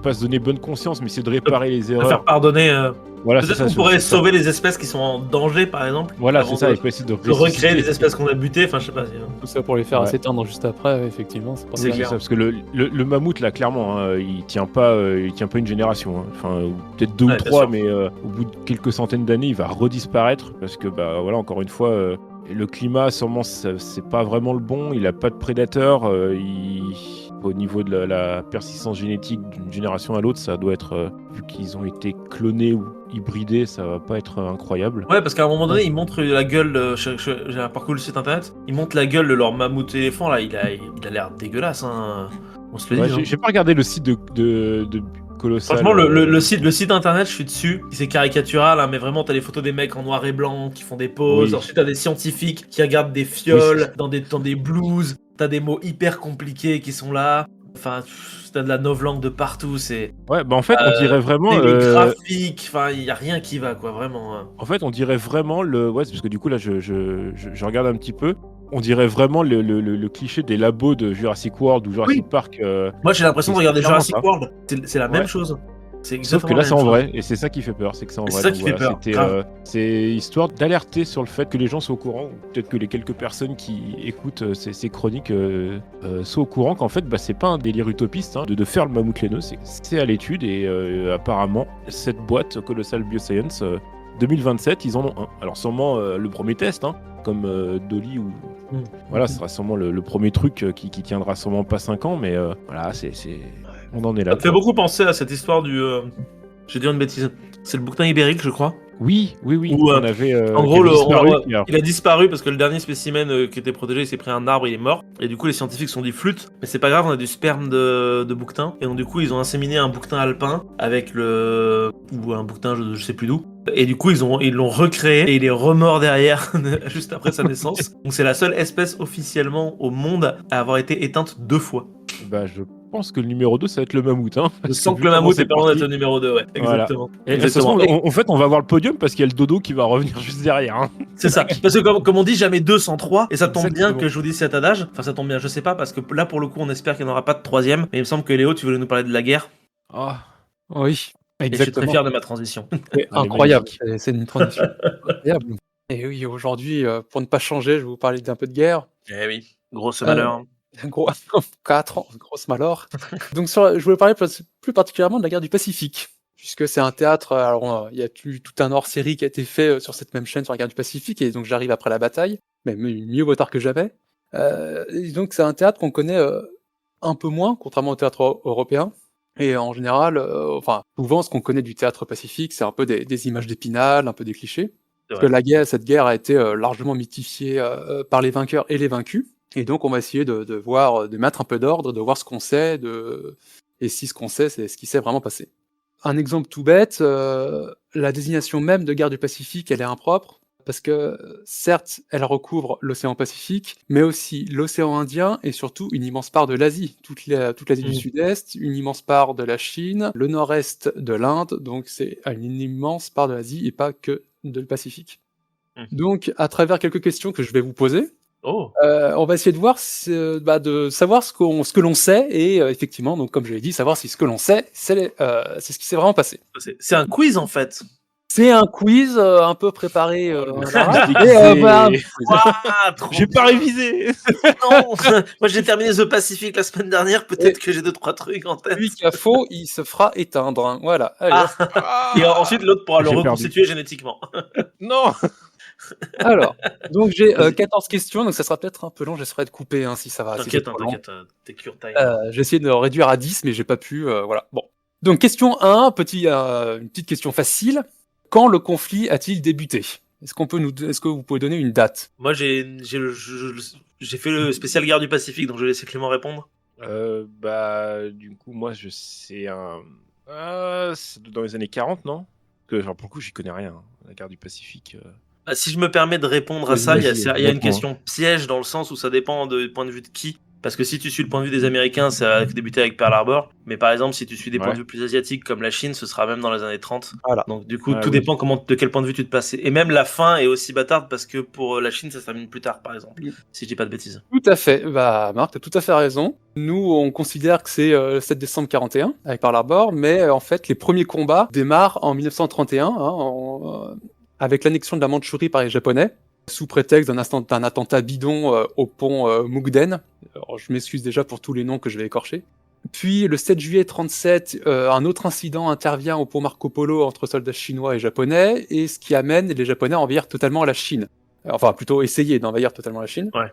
pas se donner bonne conscience, mais c'est de réparer les Se erreurs. faire pardonner. Voilà, c'est Peut-être ça, qu'on pourrait c'est ça. sauver les espèces qui sont en danger, par exemple. Voilà, avant c'est ça. de- Il faut essayer de de recréer ressusciter. les espèces qu'on a butées. Enfin, je sais pas. Tout ça pour les faire Ouais. s'éteindre juste après, effectivement. C'est pas C'est mal. C'est clair. ça, parce que le mammouth, là, clairement, il tient pas une génération. Hein. Enfin, peut-être 2 Ouais, ou bien 3, sûr. mais au bout de quelques centaines d'années, il va redisparaître parce que, bah, voilà, encore une fois, le climat, sûrement, c'est pas vraiment le bon. Il a pas de prédateurs. Au niveau de la persistance génétique d'une génération à l'autre, ça doit être, vu qu'ils ont été clonés ou hybridés, ça va pas être incroyable. Ouais, parce qu'à un moment donné, ils montrent la gueule. J'ai parcouru le site internet. Ils montrent la gueule de leur mammouth éléphant. Là, il a l'air dégueulasse. Hein. On se le Ouais, dit. Hein. j'ai pas regardé le site de Colossal. Franchement, le site internet, je suis dessus. C'est caricatural, hein, mais vraiment, t'as des photos des mecs en noir et blanc qui font des poses. Oui. Ensuite, t'as des scientifiques qui regardent des fioles dans des blues. T'as des mots hyper compliqués qui sont là. Enfin, t'as de la novlangue de partout. C'est Ouais, bah en fait, on dirait vraiment. des graphiques. Enfin, il y a rien qui va, quoi, vraiment. Hein. En fait, on dirait vraiment ouais, c'est parce que du coup là, je regarde un petit peu. On dirait vraiment le cliché des labos de Jurassic World ou Jurassic Park. Moi, j'ai l'impression de c'est regarder clairement Jurassic ça. World. C'est la même Ouais. chose. C'est Sauf exactement que là, la c'est même en chose. vrai, et c'est ça qui fait peur, c'est que c'est en Et vrai. c'est ça Donc qui fait voilà, peur, c'était, grave. c'est histoire d'alerter sur le fait que les gens soient au courant, ou peut-être que les quelques personnes qui écoutent ces chroniques soient au courant qu'en fait, bah, c'est pas un délire utopiste de faire le mammouth laineux, c'est à l'étude, et apparemment, cette boîte Colossal Bioscience, 2027, ils en ont un. Alors sûrement le premier test, comme Dolly ou... Voilà, ce sera sûrement le premier truc qui tiendra sûrement pas 5 ans, mais voilà, on en est là. Ça me fait beaucoup penser à cette histoire du. Je vais dire une bêtise. C'est le bouquetin ibérique, je crois. Oui. Où, On avait, en qui gros, avait disparu, il a disparu parce que le dernier spécimen qui était protégé, il s'est pris un arbre, il est mort. Et du coup, les scientifiques se sont dit flûte, mais c'est pas grave, on a du sperme de bouquetin. Et donc, du coup, ils ont inséminé un bouquetin alpin avec ou un bouquetin, je sais plus d'où. Et du coup, ils l'ont recréé et il est remort derrière, juste après sa naissance. Donc, c'est la seule espèce officiellement au monde à avoir été éteinte 2 fois. Bah, je pense que le numéro 2, ça va être le mammouth. Je sens que le mammouth est pas loin d'être le numéro 2, ouais. Voilà. Exactement. Et de toute façon, en fait, on va voir le podium parce qu'il y a le dodo qui va revenir juste derrière. C'est ça. Parce que comme on dit, jamais 2 sans 3. Et ça tombe Exactement. bien que je vous dise cet adage. Enfin, ça tombe bien, je sais pas, parce que là, pour le coup, on espère qu'il n'y en aura pas de 3ème. Mais il me semble que Léo, tu voulais nous parler de la guerre. Ah, Oui, Et je suis très exactement. fier de ma transition. C'est Elle est incroyable. magnifique. C'est une transition incroyable. Et oui, aujourd'hui, pour ne pas changer, je vais vous parler d'un peu de guerre. Eh oui, grosse malheur. Gros 4 ans, grosse malheur. Donc je voulais parler plus particulièrement de la guerre du Pacifique, puisque c'est un théâtre. Alors il y a eu tout un hors-série qui a été fait sur cette même chaîne sur la guerre du Pacifique, et donc j'arrive après la bataille, mais mieux vaut tard que jamais. Et donc c'est un théâtre qu'on connaît un peu moins, contrairement au théâtre européen. Et en général, souvent, ce qu'on connaît du théâtre pacifique, c'est un peu des images d'Épinal, un peu des clichés. C'est Parce que vrai. cette guerre a été largement mythifiée par les vainqueurs et les vaincus. Et donc, on va essayer de mettre un peu d'ordre, de voir ce qu'on sait, et si ce qu'on sait, c'est ce qui s'est vraiment passé. Un exemple tout bête, la désignation même de guerre du Pacifique, elle est impropre, parce que certes, elle recouvre l'océan Pacifique, mais aussi l'océan Indien et surtout une immense part de l'Asie, toute l'Asie du Mm. Sud-Est, une immense part de la Chine, le nord-est de l'Inde, donc c'est une immense part de l'Asie et pas que de le Pacifique. Mm. Donc, à travers quelques questions que je vais vous poser, Oh, on va essayer de voir, de savoir ce que l'on sait et effectivement, donc comme je l'ai dit, savoir si ce que l'on sait, c'est ce qui s'est vraiment passé. c'est un quiz en fait. C'est un quiz un peu préparé à l'arrache, mais Déguisé. Ouah, trop J'ai pas bien. révisé. Non. Moi j'ai terminé The Pacific la semaine dernière, peut-être que j'ai 2-3 trucs en tête. celui qui a faux, il se fera éteindre. Hein. Voilà, allez. Ah. Ah, Et ensuite l'autre pourra le j'ai perdu. reconstituer génétiquement. Non. Alors, donc j'ai Vas-y. 14 questions, donc ça sera peut-être un peu long, j'essaierai de couper hein, si ça va. Si c'est T'inquiète, trop long. t'inquiète, t'es cure time. J'ai essayé de le réduire à 10, mais j'ai pas pu. Voilà. Bon. Donc, question 1, une petite question facile. Quand le conflit a-t-il débuté ? Est-ce que vous pouvez donner une date ? Moi j'ai fait le spécial guerre du Pacifique, donc je vais laisser Clément répondre. Du coup, moi, je sais c'est dans les années 40, non? Parce que, genre, pour le coup, j'y connais rien. La guerre du Pacifique. Bah, si je me permets de répondre à Vas-y, ça, il y a, vas-y, il y a une réponds, hein. question piège dans le sens où ça dépend du point de vue de qui. Parce que si tu suis le point de vue des Américains, ça a débuté avec Pearl Harbor. Mais par exemple, si tu suis des points de Ouais. vue plus asiatiques comme la Chine, ce sera même dans les années 30. Voilà. Donc du coup, Ah tout oui. dépend de quel point de vue tu te passes. Et même la fin est aussi bâtarde parce que pour la Chine, ça se termine plus tard, par exemple. Oui. Si je dis pas de bêtises. Tout à fait. Bah, Marc, t'as tout à fait raison. Nous, on considère que c'est le 7 décembre 41 avec Pearl Harbor, mais en fait, les premiers combats démarrent en 1931 avec l'annexion de la Mandchourie par les Japonais, sous prétexte d'un attentat bidon au pont Mukden. Alors, je m'excuse déjà pour tous les noms que je vais écorcher. Puis, le 7 juillet 37, un autre incident intervient au pont Marco Polo entre soldats chinois et japonais, et ce qui amène les Japonais à envahir totalement la Chine. Enfin, plutôt essayer d'envahir totalement la Chine. Ouais.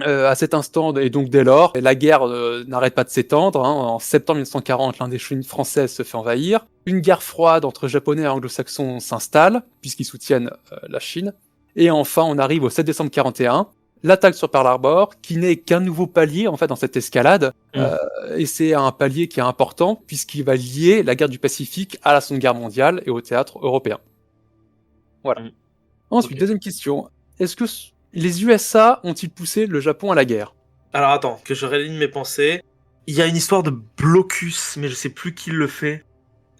À cet instant, et donc dès lors, la guerre n'arrête pas de s'étendre. Hein. En septembre 1940, l'Indochine française se fait envahir. Une guerre froide entre Japonais et Anglo-Saxons s'installe, puisqu'ils soutiennent la Chine. Et enfin, on arrive au 7 décembre 41, l'attaque sur Pearl Harbor, qui n'est qu'un nouveau palier en fait dans cette escalade. Et c'est un palier qui est important, puisqu'il va lier la guerre du Pacifique à la Seconde Guerre mondiale et au théâtre européen. Voilà. Ensuite, Ok. deuxième question. Est-ce que les USA ont-ils poussé le Japon à la guerre ? Alors attends, que je réaligne mes pensées. Il y a une histoire de blocus, mais je sais plus qui le fait.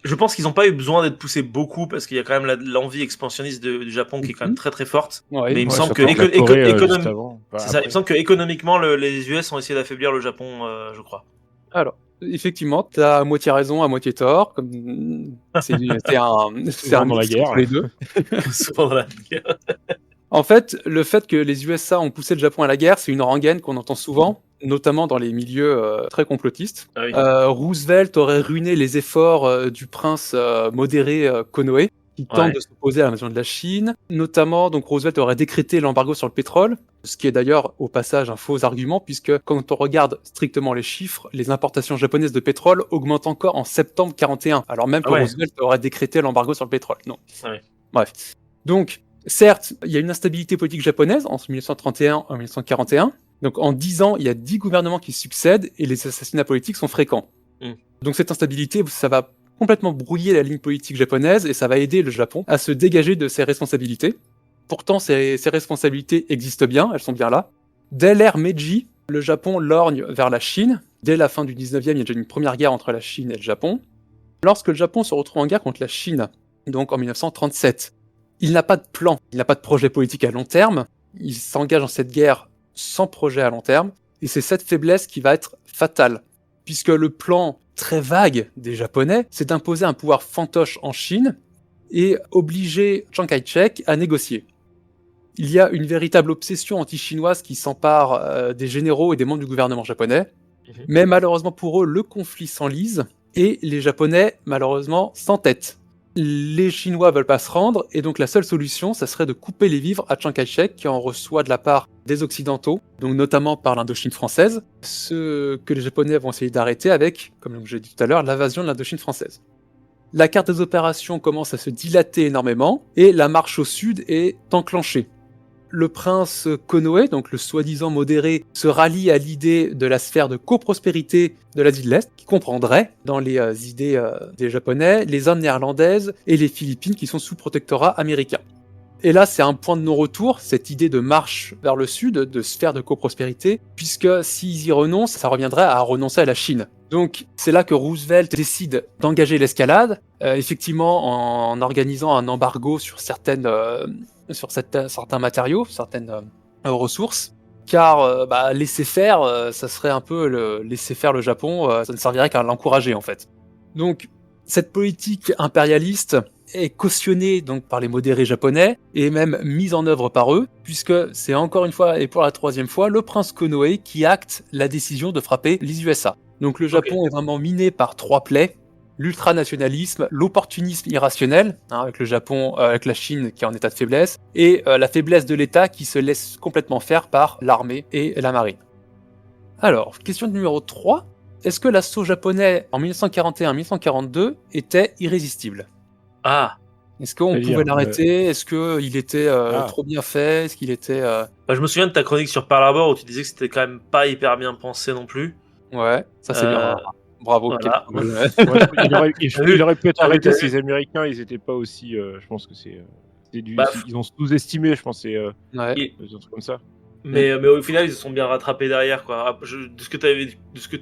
Je pense qu'ils n'ont pas eu besoin d'être poussés beaucoup parce qu'il y a quand même l'envie expansionniste du Japon qui est quand même très très forte. Ouais, Mais il me Ouais, semble ça que peut être la Corée, juste avant. Enfin, c'est ça. Il me après. semble que économiquement les US ont essayé d'affaiblir le Japon, je crois. Alors, effectivement, t'as à moitié raison, à moitié tort. Comme c'est un Souvent dans la mix guerre. entre les deux. Souvent dans la guerre. En fait, le fait que les USA ont poussé le Japon à la guerre, c'est une rengaine qu'on entend souvent, notamment dans les milieux très complotistes. Ah oui. Roosevelt aurait ruiné les efforts du prince modéré Konoe, qui tente Ouais. de s'opposer à l'invasion de la Chine. Notamment, donc Roosevelt aurait décrété l'embargo sur le pétrole, ce qui est d'ailleurs au passage un faux argument, puisque quand on regarde strictement les chiffres, les importations japonaises de pétrole augmentent encore en septembre 41, alors même que Ah ouais. Roosevelt aurait décrété l'embargo sur le pétrole. Non. Ah ouais. Bref. Donc, certes, il y a une instabilité politique japonaise entre 1931 et 1941. Donc, en 10 ans, il y a 10 gouvernements qui succèdent et les assassinats politiques sont fréquents. Donc, cette instabilité, ça va complètement brouiller la ligne politique japonaise et ça va aider le Japon à se dégager de ses responsabilités. Pourtant, ces responsabilités existent bien, elles sont bien là. Dès l'ère Meiji, le Japon lorgne vers la Chine. Dès la fin du 19e, il y a déjà une première guerre entre la Chine et le Japon. Lorsque le Japon se retrouve en guerre contre la Chine, donc en 1937, il n'a pas de plan, il n'a pas de projet politique à long terme, il s'engage dans cette guerre sans projet à long terme, et c'est cette faiblesse qui va être fatale, puisque le plan très vague des Japonais, c'est d'imposer un pouvoir fantoche en Chine et obliger Chiang Kai-shek à négocier. Il y a une véritable obsession anti-chinoise qui s'empare des généraux et des membres du gouvernement japonais, mais malheureusement pour eux, le conflit s'enlise, et les Japonais, malheureusement, s'entêtent. Les Chinois veulent pas se rendre, et donc la seule solution, ça serait de couper les vivres à Chiang Kai-shek, qui en reçoit de la part des Occidentaux, donc notamment par l'Indochine française, ce que les Japonais vont essayer d'arrêter avec, comme j'ai dit tout à l'heure, l'invasion de l'Indochine française. La carte des opérations commence à se dilater énormément, et la marche au sud est enclenchée. Le prince Konoe, donc le soi-disant modéré, se rallie à l'idée de la sphère de coprospérité de l'Asie de l'Est, qui comprendrait, dans les idées des Japonais, les Indes néerlandaises et les Philippines qui sont sous protectorat américain. Et là, c'est un point de non-retour, cette idée de marche vers le sud, de sphère de coprospérité, puisque s'ils y renoncent, ça reviendrait à renoncer à la Chine. Donc, c'est là que Roosevelt décide d'engager l'escalade, effectivement en organisant un embargo sur certains matériaux, certaines ressources, car laisser faire, ça serait un peu laisser faire le Japon, ça ne servirait qu'à l'encourager en fait. Donc, cette politique impérialiste est cautionnée donc par les modérés japonais et même mise en œuvre par eux, puisque c'est encore une fois et pour la troisième fois le prince Konoe qui acte la décision de frapper les USA. Donc le Japon est vraiment miné par trois plaies: l'ultranationalisme, l'opportunisme irrationnel, avec le Japon, avec la Chine qui est en état de faiblesse, et la faiblesse de l'État qui se laisse complètement faire par l'armée et la marine. Alors, question numéro 3. Est-ce que l'assaut japonais en 1941-1942 était irrésistible ? Ah, Est-ce qu'on C'est-à-dire, pouvait l'arrêter ? Est-ce qu'il était trop bien fait ? Est-ce qu'il était... je me souviens de ta chronique sur Pearl Harbor où tu disais que c'était quand même pas hyper bien pensé non plus. Ouais, ça c'est bien. Bravo. Voilà. Il aurait pu être Ah oui, arrêté t'as si vu. les Américains, ils étaient pas aussi. Je pense que c'est Bah, ils ont sous-estimé, je pense, Ouais. Et- des trucs comme ça. mais au final, ils se sont bien rattrapés derrière, quoi. De ce que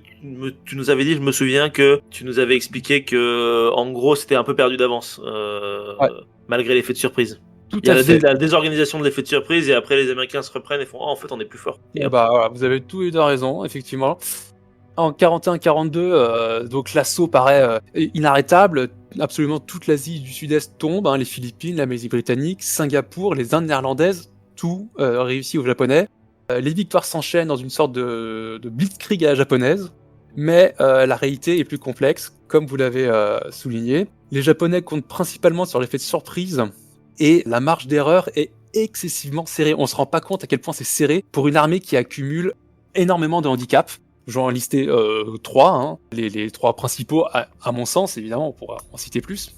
tu nous avais dit, je me souviens que tu nous avais expliqué que, en gros, c'était un peu perdu d'avance, Ouais. malgré l'effet de surprise. Tout Il y a à fait. la désorganisation de l'effet de surprise et après les Américains se reprennent et font en fait on est plus fort. Et Et après, voilà, vous avez tous les deux raison, effectivement. En 41-42, donc l'assaut paraît inarrêtable. Absolument toute l'Asie du Sud-Est tombe, les Philippines, la Malaisie britannique, Singapour, les Indes néerlandaises, tout réussit aux Japonais. Les victoires s'enchaînent dans une sorte de blitzkrieg à la japonaise, mais la réalité est plus complexe, comme vous l'avez souligné. Les Japonais comptent principalement sur l'effet de surprise, et la marge d'erreur est excessivement serrée. On se rend pas compte à quel point c'est serré pour une armée qui accumule énormément de handicaps. J'en ai listé 3, les 3 principaux, à mon sens, évidemment, on pourra en citer plus.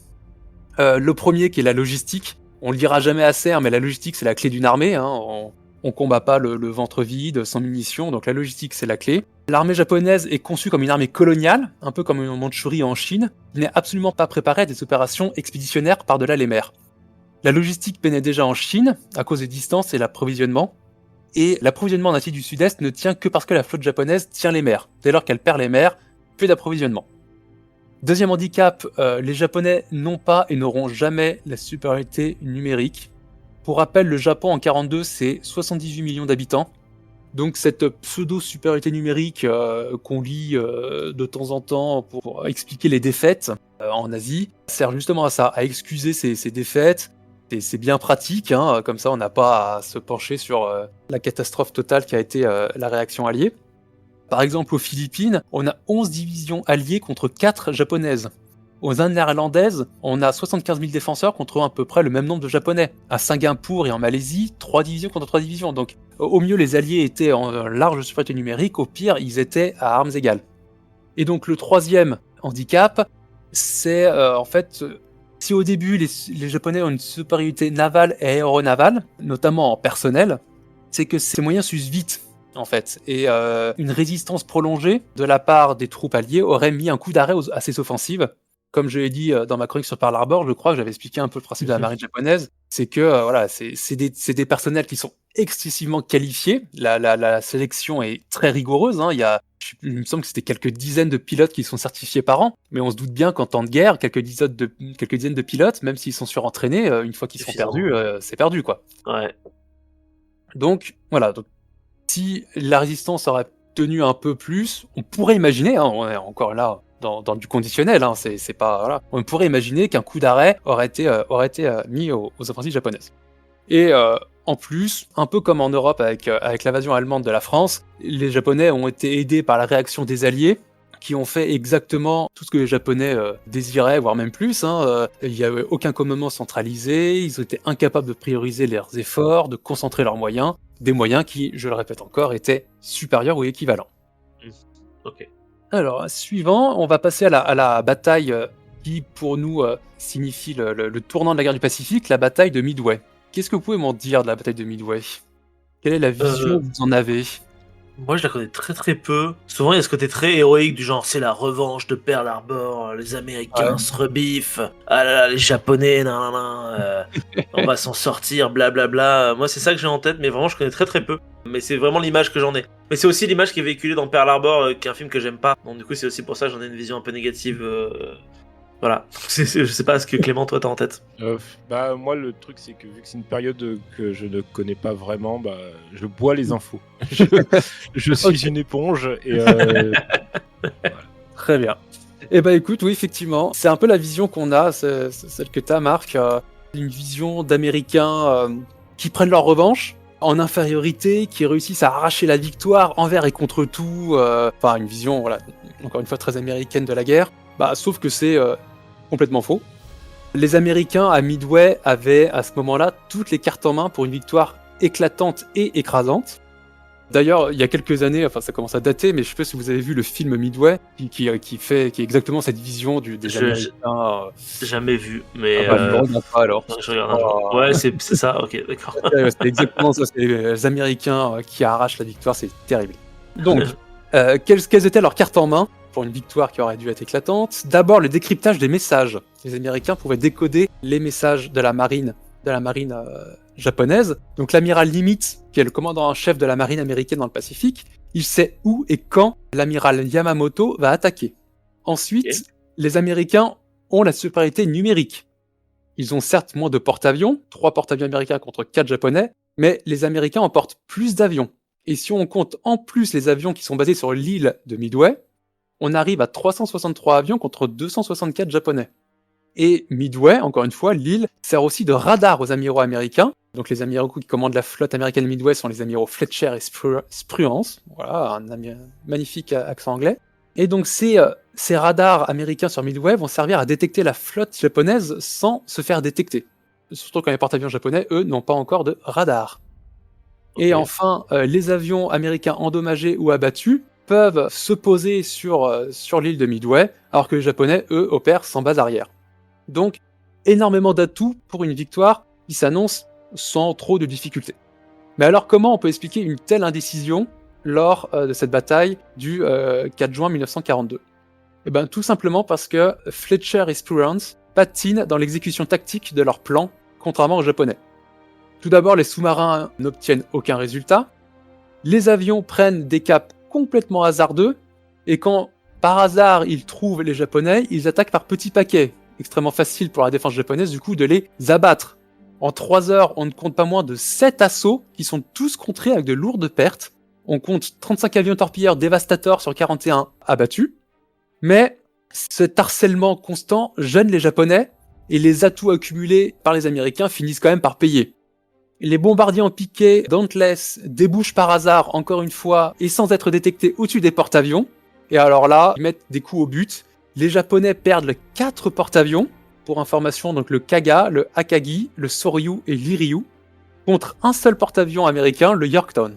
Le premier qui est la logistique, on le dira jamais assez, mais la logistique c'est la clé d'une armée, on combat pas le ventre vide, sans munitions, donc la logistique c'est la clé. L'armée japonaise est conçue comme une armée coloniale, un peu comme en Mandchourie en Chine, qui n'est absolument pas préparée à des opérations expéditionnaires par-delà les mers. La logistique peinait déjà en Chine, à cause des distances et l'approvisionnement, et l'approvisionnement en Asie du Sud-Est ne tient que parce que la flotte japonaise tient les mers. Dès lors qu'elle perd les mers, plus d'approvisionnement. Deuxième handicap, les Japonais n'ont pas et n'auront jamais la supériorité numérique. Pour rappel, le Japon en 42, c'est 78 millions d'habitants. Donc cette pseudo-supériorité numérique qu'on lit de temps en temps pour expliquer les défaites en Asie, sert justement à ça, à excuser ces défaites. Et c'est bien pratique, comme ça on n'a pas à se pencher sur la catastrophe totale qui a été la réaction alliée. Par exemple, aux Philippines, on a 11 divisions alliées contre 4 japonaises. Aux Indes néerlandaises, on a 75 000 défenseurs contre à peu près le même nombre de Japonais. À Singapour et en Malaisie, 3 divisions contre 3 divisions. Donc au mieux, les alliés étaient en large supériorité numérique, au pire, ils étaient à armes égales. Et donc le troisième handicap, c'est en fait... Si au début, les Japonais ont une supériorité navale et aéronavale, notamment en personnel, c'est que ces moyens s'usent vite, en fait. Et une résistance prolongée de la part des troupes alliées aurait mis un coup d'arrêt à ces offensives. Comme je l'ai dit dans ma chronique sur Pearl Harbor, je crois que j'avais expliqué un peu le principe de la marine japonaise, c'est que c'est des personnels qui sont excessivement qualifiés. La sélection est très rigoureuse. Il me semble que c'était quelques dizaines de pilotes qui sont certifiés par an, mais on se doute bien qu'en temps de guerre, quelques dizaines de pilotes, même s'ils sont surentraînés, une fois qu'ils sont perdus, c'est perdu, quoi. Ouais. Donc, voilà. Donc, si la résistance aurait tenu un peu plus, on pourrait imaginer, on est encore là dans du conditionnel, c'est pas, voilà. On pourrait imaginer qu'un coup d'arrêt aurait été mis aux offensives japonaises. Et en plus, un peu comme en Europe avec l'invasion allemande de la France, les Japonais ont été aidés par la réaction des Alliés, qui ont fait exactement tout ce que les Japonais désiraient, voire même plus. Il n'y avait aucun commandement centralisé, ils étaient incapables de prioriser leurs efforts, de concentrer leurs moyens, des moyens qui, je le répète encore, étaient supérieurs ou équivalents. Ok. Alors, suivant, on va passer à la bataille qui, pour nous, signifie le tournant de la guerre du Pacifique, la bataille de Midway. Qu'est-ce que vous pouvez m'en dire de la bataille de Midway? Quelle est la vision que vous en avez? Moi, je la connais très très peu. Souvent, il y a ce côté très héroïque du genre, c'est la revanche de Pearl Harbor, les Américains se rebiffent, ah là là, les Japonais, on va s'en sortir, blablabla. Moi, c'est ça que j'ai en tête, mais vraiment, je connais très très peu. Mais c'est vraiment l'image que j'en ai. Mais c'est aussi l'image qui est véhiculée dans Pearl Harbor, qui est un film que j'aime pas. Donc du coup, c'est aussi pour ça que j'en ai une vision un peu négative. Voilà. Je sais pas ce que Clément, toi, t'as en tête. Moi, le truc, c'est que vu que c'est une période que je ne connais pas vraiment, je bois les infos. je suis une éponge et. Très bien. Eh ben écoute, oui, effectivement, c'est un peu la vision qu'on a, c'est celle que t'as, Marc. Une vision d'Américains qui prennent leur revanche en infériorité, qui réussissent à arracher la victoire envers et contre tout. Enfin, une vision, voilà, encore une fois, très américaine de la guerre. Sauf que c'est complètement faux. Les Américains à Midway avaient à ce moment-là toutes les cartes en main pour une victoire éclatante et écrasante. D'ailleurs, il y a quelques années, enfin ça commence à dater, mais je sais pas si vous avez vu le film Midway, qui est exactement cette vision des Américains. Jamais vu, mais. Je ne regarde pas alors. Je regarde un jour. Ouais, c'est ça, ok, d'accord. C'est exactement ça, c'est les Américains qui arrachent la victoire, c'est terrible. Donc, quelles étaient leurs cartes en main pour une victoire qui aurait dû être éclatante? D'abord, le décryptage des messages. Les Américains pouvaient décoder les messages de la marine japonaise. Donc l'amiral Nimitz, qui est le commandant en chef de la marine américaine dans le Pacifique, il sait où et quand l'amiral Yamamoto va attaquer. Ensuite, les Américains ont la supériorité numérique. Ils ont certes moins de porte-avions, 3 porte-avions américains contre 4 japonais, mais les Américains emportent plus d'avions. Et si on compte en plus les avions qui sont basés sur l'île de Midway, on arrive à 363 avions contre 264 japonais. Et Midway, encore une fois, l'île, sert aussi de radar aux amiraux américains. Donc les amiraux qui commandent la flotte américaine Midway sont les amiraux Fletcher et Spruance. Voilà, un magnifique accent anglais. Et donc ces radars américains sur Midway vont servir à détecter la flotte japonaise sans se faire détecter. Surtout quand les porte-avions japonais, eux, n'ont pas encore de radar. Et enfin, les avions américains endommagés ou abattus peuvent se poser sur l'île de Midway, alors que les Japonais, eux, opèrent sans base arrière. Donc, énormément d'atouts pour une victoire qui s'annonce sans trop de difficultés. Mais alors, comment on peut expliquer une telle indécision lors de cette bataille du 4 juin 1942 ? Eh bien, tout simplement parce que Fletcher et Spruance patinent dans l'exécution tactique de leur plan, contrairement aux Japonais. Tout d'abord, les sous-marins n'obtiennent aucun résultat, les avions prennent des caps complètement hasardeux, et quand par hasard ils trouvent les Japonais, ils attaquent par petits paquets. Extrêmement facile pour la défense japonaise du coup de les abattre. En 3 heures, on ne compte pas moins de 7 assauts qui sont tous contrés avec de lourdes pertes. On compte 35 avions torpilleurs Devastator sur 41 abattus. Mais cet harcèlement constant gêne les Japonais et les atouts accumulés par les Américains finissent quand même par payer. Les bombardiers en piqué Dauntless débouchent par hasard, encore une fois, et sans être détectés au-dessus des porte-avions. Et alors là, ils mettent des coups au but. Les Japonais perdent les 4 porte-avions. Pour information, donc le Kaga, le Akagi, le Soryu et l'Iryu, contre un seul porte-avions américain, le Yorktown.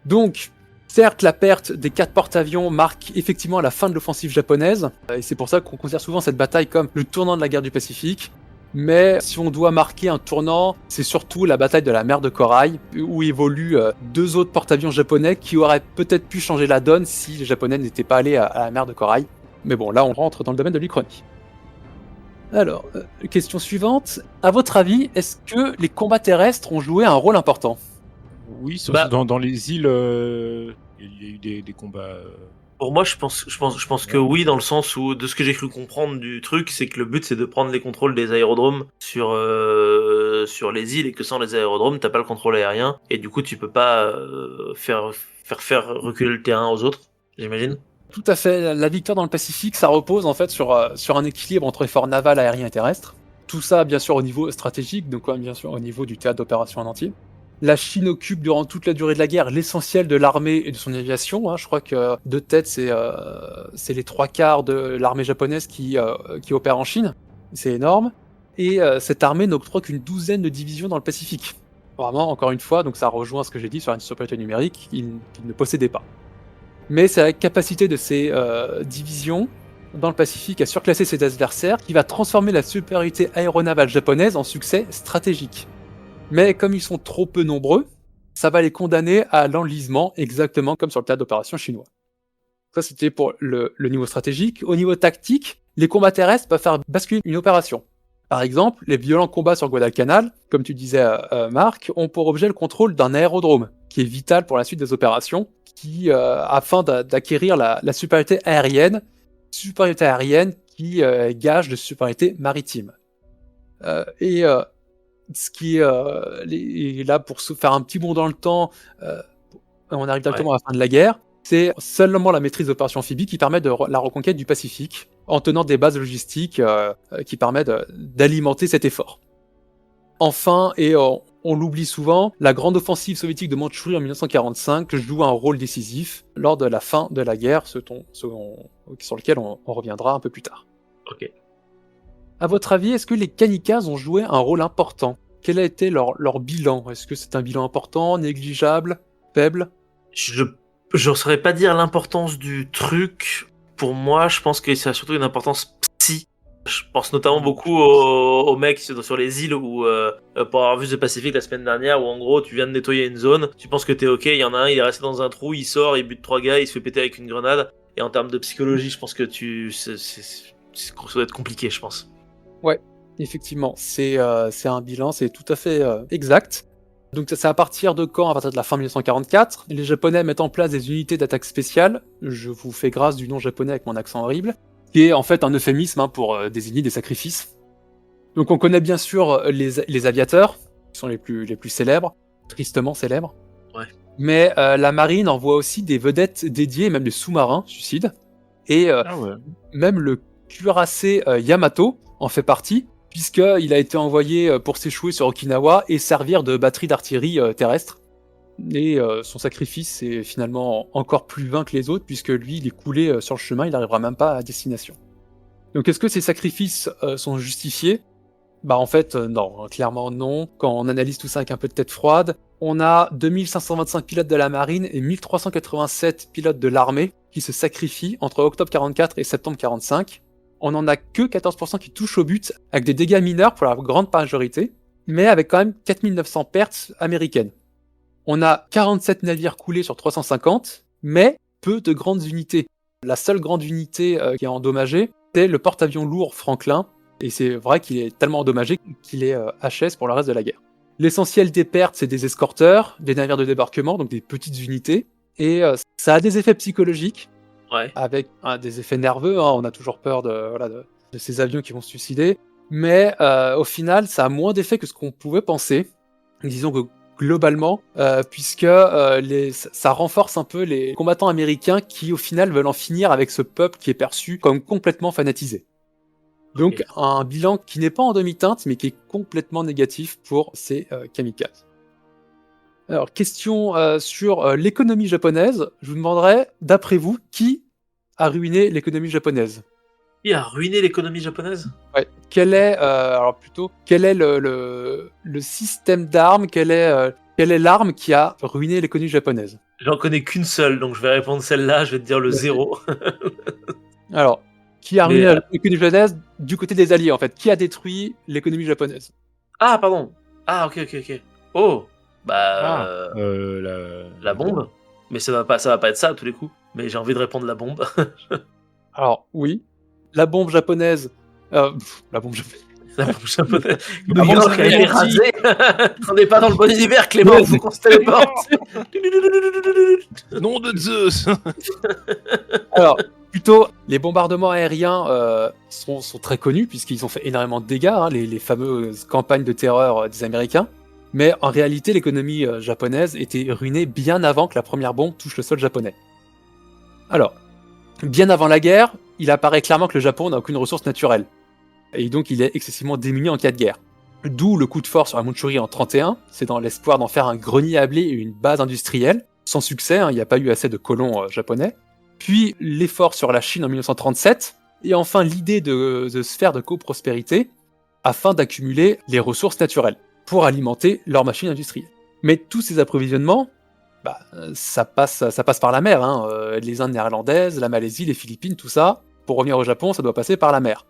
Donc, certes, la perte des 4 porte-avions marque effectivement la fin de l'offensive japonaise, et c'est pour ça qu'on considère souvent cette bataille comme le tournant de la guerre du Pacifique. Mais si on doit marquer un tournant, c'est surtout la bataille de la mer de Corail, où évoluent 2 autres porte-avions japonais qui auraient peut-être pu changer la donne si les Japonais n'étaient pas allés à la mer de Corail. Mais bon, là on rentre dans le domaine de l'Uchronie. Alors, question suivante. À votre avis, est-ce que les combats terrestres ont joué un rôle important ? Oui, dans les îles, il y a eu des combats. Pour moi, je pense que oui, dans le sens où, de ce que j'ai cru comprendre du truc, c'est que le but c'est de prendre les contrôles des aérodromes sur les îles, et que sans les aérodromes, t'as pas le contrôle aérien, et du coup tu peux pas faire reculer le terrain aux autres, j'imagine. Tout à fait. La victoire dans le Pacifique, ça repose en fait sur un équilibre entre efforts navals, aériens et terrestres. Tout ça, bien sûr, au niveau stratégique, donc bien sûr au niveau du théâtre d'opération en entier. La Chine occupe durant toute la durée de la guerre l'essentiel de l'armée et de son aviation. Hein. Je crois que de tête, c'est les 3/4 de l'armée japonaise qui opère en Chine. C'est énorme. Et cette armée n'octroie qu'une douzaine de divisions dans le Pacifique. Vraiment, encore une fois, donc ça rejoint ce que j'ai dit sur la supériorité numérique, qu'ils ne possédaient pas. Mais c'est la capacité de ces divisions dans le Pacifique à surclasser ses adversaires qui va transformer la supériorité aéronavale japonaise en succès stratégique. Mais comme ils sont trop peu nombreux, ça va les condamner à l'enlisement, exactement comme sur le théâtre d'opération chinois. Ça, c'était pour le niveau stratégique. Au niveau tactique, les combats terrestres peuvent faire basculer une opération. Par exemple, les violents combats sur Guadalcanal, comme tu disais Marc, ont pour objet le contrôle d'un aérodrome, qui est vital pour la suite des opérations, afin d'acquérir la supériorité aérienne qui gage de supériorité maritime. Ce qui est là pour se faire un petit bond dans le temps, on arrive directement à la fin de la guerre, c'est seulement la maîtrise d'opérations amphibies qui permet de la reconquête du Pacifique, en tenant des bases logistiques qui permettent d'alimenter cet effort. Enfin, et on l'oublie souvent, la grande offensive soviétique de Mandchourie en 1945 joue un rôle décisif lors de la fin de la guerre, sur lequel on reviendra un peu plus tard. Ok. À votre avis, est-ce que les kamikazes ont joué un rôle important ? Quel a été leur bilan ? Est-ce que c'est un bilan important, négligeable, faible ? Je ne saurais pas dire l'importance du truc. Pour moi, je pense que ça a surtout une importance psy. Je pense notamment beaucoup aux mecs sur les îles où, pour avoir vu The Pacific la semaine dernière, où en gros tu viens de nettoyer une zone, tu penses que t'es ok, il y en a un, il est resté dans un trou, il sort, il bute 3 gars, il se fait péter avec une grenade. Et en termes de psychologie, je pense que ça doit être compliqué, je pense. Ouais, effectivement, c'est un bilan, c'est tout à fait exact. Donc c'est à partir de quand ? À partir de la fin 1944, les Japonais mettent en place des unités d'attaque spéciales. Je vous fais grâce du nom japonais avec mon accent horrible, qui est en fait un euphémisme pour désigner des sacrifices. Donc on connaît bien sûr les aviateurs, qui sont les plus célèbres, tristement célèbres. Ouais. Mais la marine envoie aussi des vedettes dédiées, même des sous-marins suicides. Et même le cuirassé Yamato en fait partie, puisqu'il a été envoyé pour s'échouer sur Okinawa et servir de batterie d'artillerie terrestre. Et son sacrifice est finalement encore plus vain que les autres, puisque lui, il est coulé sur le chemin, il n'arrivera même pas à destination. Donc est-ce que ces sacrifices sont justifiés ? Bah en fait, non, clairement non. Quand on analyse tout ça avec un peu de tête froide, on a 2525 pilotes de la marine et 1387 pilotes de l'armée qui se sacrifient entre octobre 44 et septembre 45. On n'en a que 14% qui touchent au but, avec des dégâts mineurs pour la grande majorité, mais avec quand même 4900 pertes américaines. On a 47 navires coulés sur 350, mais peu de grandes unités. La seule grande unité qui est endommagée, c'est le porte-avions lourd Franklin, et c'est vrai qu'il est tellement endommagé qu'il est HS pour le reste de la guerre. L'essentiel des pertes, c'est des escorteurs, des navires de débarquement, donc des petites unités, et ça a des effets psychologiques, avec des effets nerveux, hein, on a toujours peur de ces avions qui vont se suicider, mais au final, ça a moins d'effets que ce qu'on pouvait penser. Disons que globalement, puisque ça renforce un peu les combattants américains qui, au final, veulent en finir avec ce peuple qui est perçu comme complètement fanatisé. Donc, un bilan qui n'est pas en demi-teinte, mais qui est complètement négatif pour ces kamikazes. Alors, question sur l'économie japonaise. Je vous demanderais, d'après vous, qui a ruiné l'économie japonaise ? Qui a ruiné l'économie japonaise ? Ouais. Quel est le système d'armes, quelle est l'arme qui a ruiné l'économie japonaise ? J'en connais qu'une seule, donc je vais répondre celle-là, je vais te dire le 0. Alors, qui a ruiné l'économie japonaise du côté des alliés, en fait ? Qui a détruit l'économie japonaise ? Ah, pardon. Ah, ok. Oh, la bombe. Mais ça va pas être ça à tous les coups. Mais j'ai envie de répondre la bombe. Alors, oui. La bombe japonaise... La bombe japonaise. New York a été rasé. On n'est pas dans le bon univers, Clément. Faut qu'on se téléporte. Nom de Zeus. Alors, plutôt, les bombardements aériens sont très connus, puisqu'ils ont fait énormément de dégâts, hein, les fameuses campagnes de terreur des Américains. Mais en réalité, l'économie japonaise était ruinée bien avant que la première bombe touche le sol japonais. Alors, bien avant la guerre, il apparaît clairement que le Japon n'a aucune ressource naturelle. Et donc, il est excessivement démuni en cas de guerre. D'où le coup de force sur la Mandchourie en 1931, c'est dans l'espoir d'en faire un grenier à blé et une base industrielle. Sans succès, il n'y a pas eu assez de colons japonais. Puis l'effort sur la Chine en 1937, et enfin l'idée de se faire de coprospérité afin d'accumuler les ressources naturelles pour alimenter leur machine industrielle. Mais tous ces approvisionnements, ça passe par la mer. Les Indes néerlandaises, la Malaisie, les Philippines, tout ça, pour revenir au Japon, ça doit passer par la mer.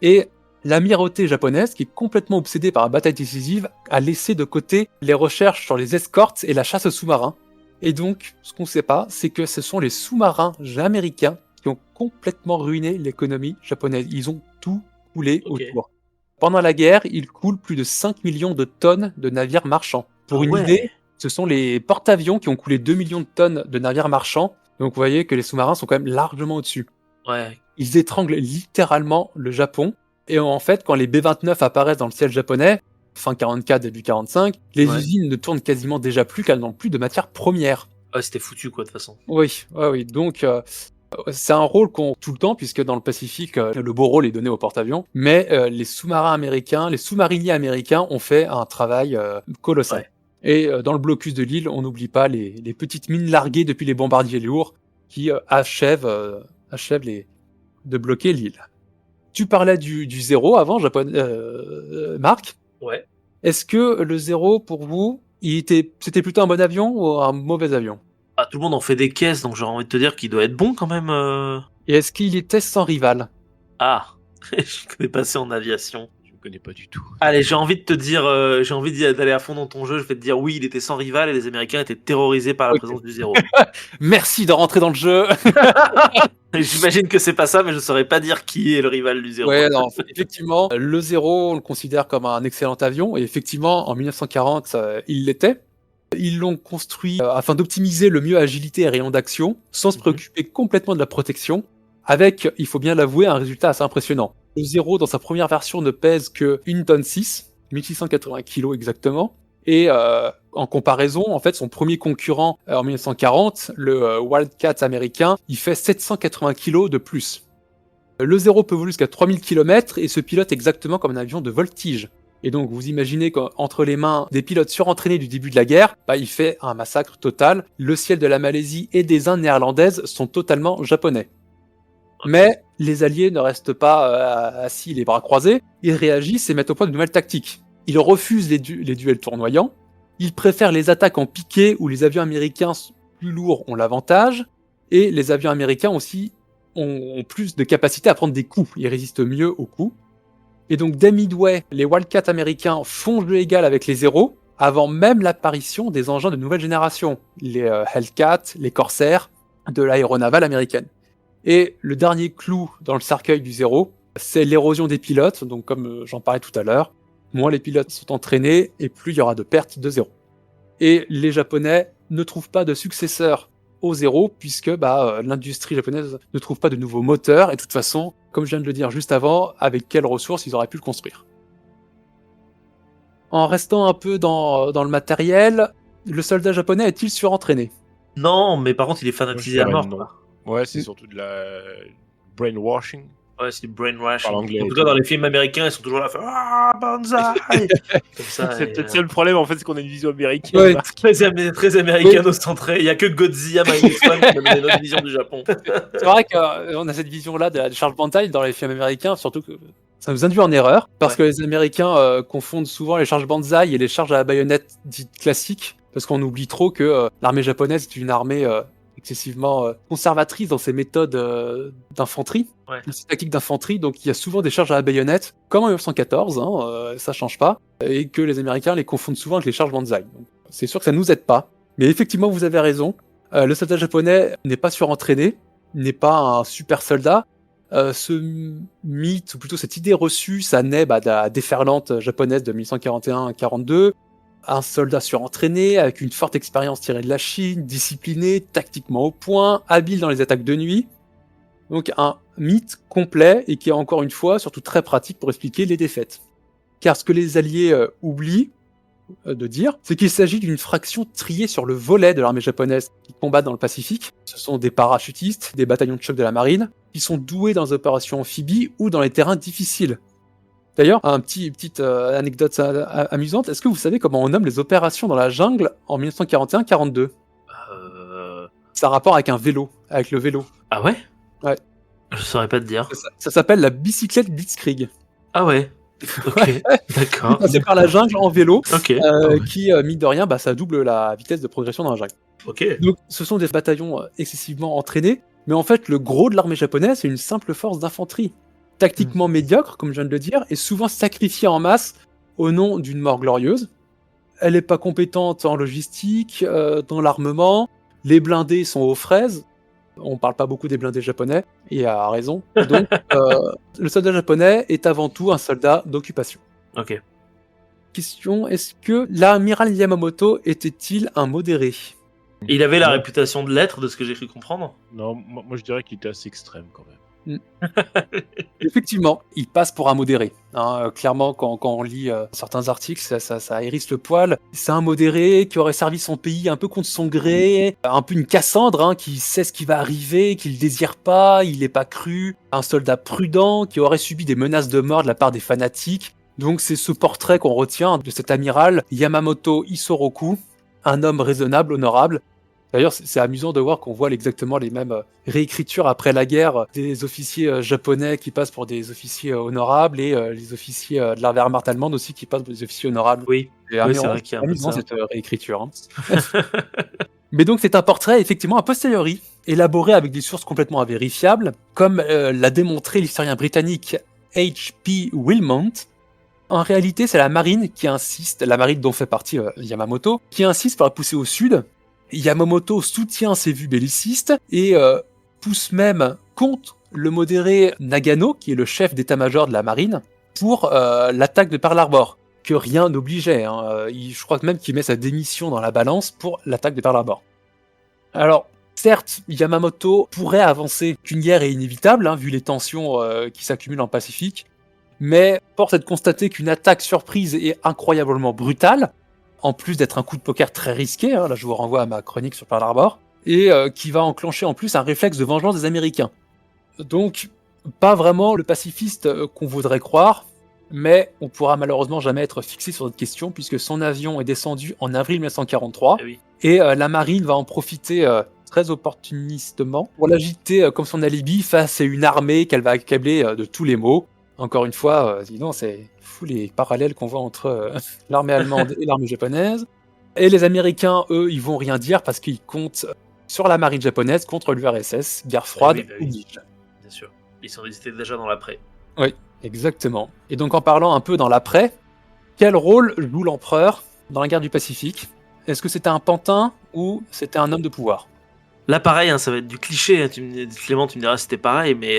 Et l'amirauté japonaise, qui est complètement obsédée par la bataille décisive, a laissé de côté les recherches sur les escortes et la chasse aux sous-marins. Et donc, ce qu'on ne sait pas, c'est que ce sont les sous-marins américains qui ont complètement ruiné l'économie japonaise. Ils ont tout coulé autour. Pendant la guerre, il coule plus de 5 millions de tonnes de navires marchands. Pour une idée, ce sont les porte-avions qui ont coulé 2 millions de tonnes de navires marchands. Donc vous voyez que les sous-marins sont quand même largement au-dessus. Ouais. Ils étranglent littéralement le Japon. Et en fait, quand les B-29 apparaissent dans le ciel japonais, fin 44, début 45, les usines ne tournent quasiment déjà plus qu'elles n'ont plus de matières premières. Ouais, c'était foutu, quoi, de toute façon. Oui. Donc, c'est un rôle qu'on tout le temps, puisque dans le Pacifique, le beau rôle est donné aux porte-avions. Mais les sous-marins américains, les sous-mariniers américains ont fait un travail colossal. Ouais. Et dans le blocus de l'île, on n'oublie pas les petites mines larguées depuis les bombardiers lourds qui achèvent de bloquer l'île. Tu parlais du Zéro avant, Marc. Ouais. Est-ce que le Zéro, pour vous, c'était plutôt un bon avion ou un mauvais avion ? Tout le monde en fait des caisses, donc j'aurais envie de te dire qu'il doit être bon quand même. Et est-ce qu'il était sans rival ? Je connais pas assez en aviation. Je ne connais pas du tout. Allez, j'ai envie de te dire, j'ai envie d'aller à fond dans ton jeu. Je vais te dire oui, il était sans rival et les Américains étaient terrorisés par la présence du Zéro. Merci de rentrer dans le jeu. J'imagine que c'est pas ça, mais je saurais pas dire qui est le rival du Zéro. Ouais, non, effectivement, le Zéro, on le considère comme un excellent avion, et effectivement, en 1940, il l'était. Ils l'ont construit afin d'optimiser le mieux agilité et rayon d'action, sans se préoccuper complètement de la protection, avec, il faut bien l'avouer, un résultat assez impressionnant. Le Zéro, dans sa première version, ne pèse que 1,6 tonne, 1680 kg exactement, et en comparaison, en fait, son premier concurrent en 1940, le Wildcat américain, il fait 780 kg de plus. Le Zéro peut voler jusqu'à 3000 km et se pilote exactement comme un avion de voltige. Et donc, vous imaginez qu'entre les mains des pilotes surentraînés du début de la guerre, il fait un massacre total. Le ciel de la Malaisie et des Indes néerlandaises sont totalement japonais. Mais les Alliés ne restent pas assis les bras croisés. Ils réagissent et mettent au point de nouvelles tactiques. Ils refusent les duels tournoyants. Ils préfèrent les attaques en piqué où les avions américains plus lourds ont l'avantage. Et les avions américains aussi ont plus de capacité à prendre des coups. Ils résistent mieux aux coups. Et donc, dès Midway, les Wildcats américains font jeu égal avec les Zéros, avant même l'apparition des engins de nouvelle génération, les Hellcat, les Corsair, de l'aéronavale américaine. Et le dernier clou dans le cercueil du Zéro, c'est l'érosion des pilotes. Donc, comme j'en parlais tout à l'heure, moins les pilotes sont entraînés et plus il y aura de pertes de Zéro. Et les Japonais ne trouvent pas de successeur au Zéro, puisque l'industrie japonaise ne trouve pas de nouveaux moteurs, et de toute façon, comme je viens de le dire juste avant, avec quelles ressources ils auraient pu le construire. En restant un peu dans le matériel, le soldat japonais est-il surentraîné ? Non, mais par contre, il est fanatisé à mort. Ouais, c'est surtout de la brainwashing. Ouais, c'est du brainwashing. En tout cas, dans les films américains, ils sont toujours là à faire « Ah, banzai !» Comme ça. C'est peut-être ça le problème, en fait, c'est qu'on a une vision américaine. Ouais, très américano-centrée. Il n'y a que Godzilla, Minus One qui donne notre vision du Japon. C'est vrai qu'on a cette vision-là de Charles Bantai dans les films américains, surtout que ça nous induit en erreur, parce que les Américains confondent souvent les charges Banzai et les charges à la baïonnette dites classiques, parce qu'on oublie trop que l'armée japonaise est une armée excessivement conservatrice dans ses méthodes d'infanterie, ses tactiques d'infanterie, donc il y a souvent des charges à la baïonnette, comme en 1914, ça change pas, et que les Américains les confondent souvent avec les charges Banzai. Donc, c'est sûr que ça nous aide pas, mais effectivement vous avez raison, le soldat japonais n'est pas surentraîné, n'est pas un super soldat. Ce mythe, ou plutôt cette idée reçue, ça naît de la déferlante japonaise de 1941-42, un soldat surentraîné, avec une forte expérience tirée de la Chine, discipliné, tactiquement au point, habile dans les attaques de nuit. Donc un mythe complet, et qui est encore une fois surtout très pratique pour expliquer les défaites. Car ce que les Alliés oublient de dire, c'est qu'il s'agit d'une fraction triée sur le volet de l'armée japonaise qui combat dans le Pacifique. Ce sont des parachutistes, des bataillons de choc de la marine, qui sont doués dans les opérations amphibies ou dans les terrains difficiles. D'ailleurs, petite anecdote amusante, est-ce que vous savez comment on nomme les opérations dans la jungle en 1941-42 ? Ça a un rapport avec un vélo, avec le vélo. Ah ouais? Ouais. Je saurais pas te dire. Ça s'appelle la bicyclette Blitzkrieg. Ah ouais. Ok, d'accord. C'est par la jungle en vélo, Ok. qui, mine de rien, ça double la vitesse de progression dans la jungle. Ok. Donc, ce sont des bataillons excessivement entraînés, mais en fait, le gros de l'armée japonaise, c'est une simple force d'infanterie. Tactiquement médiocre, comme je viens de le dire, et souvent sacrifiée en masse au nom d'une mort glorieuse. Elle n'est pas compétente en logistique, dans l'armement, les blindés sont aux fraises. On parle pas beaucoup des blindés japonais, et à raison. Donc, le soldat japonais est avant tout un soldat d'occupation. Ok. Question, est-ce que l'amiral Yamamoto était-il un modéré ? Il avait la réputation de l'être, de ce que j'ai cru comprendre. Non, moi je dirais qu'il était assez extrême quand même. Effectivement, il passe pour un modéré. Clairement, quand on lit certains articles, ça hérisse le poil. C'est un modéré qui aurait servi son pays un peu contre son gré, un peu une Cassandre, qui sait ce qui va arriver, qu'il désire pas, il n'est pas cru. Un soldat prudent qui aurait subi des menaces de mort de la part des fanatiques. Donc c'est ce portrait qu'on retient de cet amiral Yamamoto Isoroku, un homme raisonnable, honorable. D'ailleurs, c'est amusant de voir qu'on voit exactement les mêmes réécritures après la guerre des officiers japonais qui passent pour des officiers honorables et les officiers de la Wehrmacht allemande aussi qui passent pour des officiers honorables. Oui, C'est oui, c'est vrai qu'il y a un peu de amusant ça. cette réécriture. Mais donc c'est un portrait effectivement a posteriori, élaboré avec des sources complètement invérifiables, comme l'a démontré l'historien britannique H.P. Wilmot. En réalité, c'est la marine qui insiste, la marine dont fait partie Yamamoto, qui insiste pour la pousser au sud. Yamamoto soutient ses vues bellicistes et pousse même contre le modéré Nagano, qui est le chef d'état-major de la marine, pour l'attaque de Pearl Harbor, que rien n'obligeait. Je crois même qu'il met sa démission dans la balance pour l'attaque de Pearl Harbor. Alors, certes, Yamamoto pourrait avancer qu'une guerre est inévitable, vu les tensions qui s'accumulent en Pacifique, mais force est de constater qu'une attaque surprise est incroyablement brutale, en plus d'être un coup de poker très risqué, là je vous renvoie à ma chronique sur Pearl Harbor, et qui va enclencher en plus un réflexe de vengeance des Américains. Donc, pas vraiment le pacifiste qu'on voudrait croire, mais on pourra malheureusement jamais être fixé sur cette question, puisque son avion est descendu en avril 1943, Eh oui. et la marine va en profiter très opportunistement pour l'agiter comme son alibi face à une armée qu'elle va accabler de tous les maux. Encore une fois, dis-donc, c'est fou les parallèles qu'on voit entre l'armée allemande et l'armée japonaise. Et les Américains, eux, ils vont rien dire parce qu'ils comptent sur la marine japonaise contre l'URSS. Guerre froide oui, oblige. Bien sûr. Ils étaient déjà dans l'après. Oui, exactement. Et donc en parlant un peu dans l'après, quel rôle joue l'empereur dans la guerre du Pacifique ? Est-ce que c'était un pantin ou c'était un homme de pouvoir ? Là, pareil, ça va être du cliché. Clément, tu me diras si c'était pareil, mais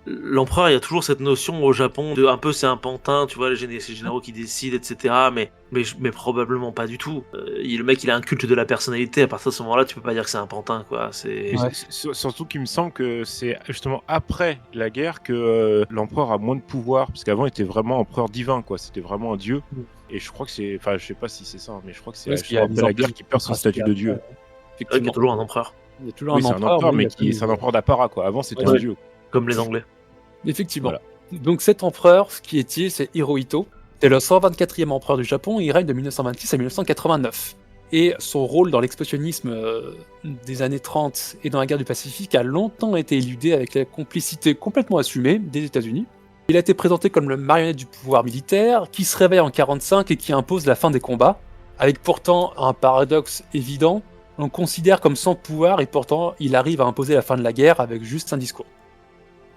l'empereur, il y a toujours cette notion au Japon de un peu c'est un pantin, tu vois, c'est les généraux qui décident, etc. Mais probablement pas du tout. Le mec, il a un culte de la personnalité. À partir de ce moment-là, tu peux pas dire que c'est un pantin, quoi. C'est Ouais. Surtout qu'il me semble que c'est justement après la guerre que l'empereur a moins de pouvoir, parce qu'avant il était vraiment empereur divin, quoi. C'était vraiment un dieu. Et je crois que c'est, enfin, je sais pas si c'est ça, mais je crois que c'est Parce qu'il y a après des la empereurs guerre qu'il perd son statut de dieu. vrai qu'il y a toujours un empereur, Il y a toujours Oui, un c'est un empereur, empereur, mais il y a c'est un empereur d'apparat, quoi. Avant c'était Ouais. un dieu. comme les Anglais. Effectivement. Voilà. Donc cet empereur, ce qui est c'est Hirohito. C'est le 124e empereur du Japon, il règne de 1926 à 1989. Et son rôle dans l'expansionnisme des années 30 et dans la guerre du Pacifique a longtemps été éludé avec la complicité complètement assumée des États-Unis. Il a été présenté comme le marionnette du pouvoir militaire, qui se réveille en 1945 et qui impose la fin des combats, avec pourtant un paradoxe évident. On le considère comme sans pouvoir et pourtant il arrive à imposer la fin de la guerre avec juste un discours.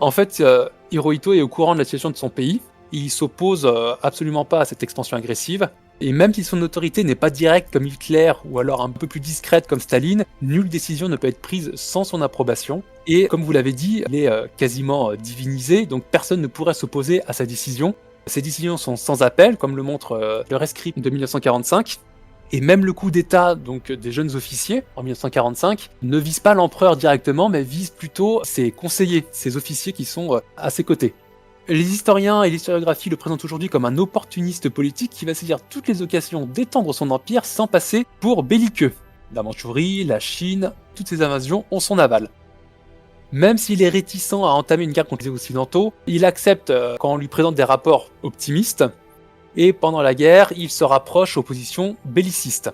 En fait, Hirohito est au courant de la situation de son pays, il s'oppose absolument pas à cette expansion agressive, et même si son autorité n'est pas directe comme Hitler ou alors un peu plus discrète comme Staline, nulle décision ne peut être prise sans son approbation, et comme vous l'avez dit, il est quasiment divinisé, donc personne ne pourrait s'opposer à sa décision. Ces décisions sont sans appel, comme le montre le rescript de 1945, et même le coup d'état donc des jeunes officiers en 1945 ne vise pas l'empereur directement, mais vise plutôt ses conseillers, ses officiers qui sont à ses côtés. Les historiens et l'historiographie le présentent aujourd'hui comme un opportuniste politique qui va saisir toutes les occasions d'étendre son empire sans passer pour belliqueux. La Mandchourie, la Chine, toutes ces invasions ont son aval. Même s'il est réticent à entamer une guerre contre les Occidentaux, il accepte quand on lui présente des rapports optimistes, et pendant la guerre, il se rapproche aux positions bellicistes.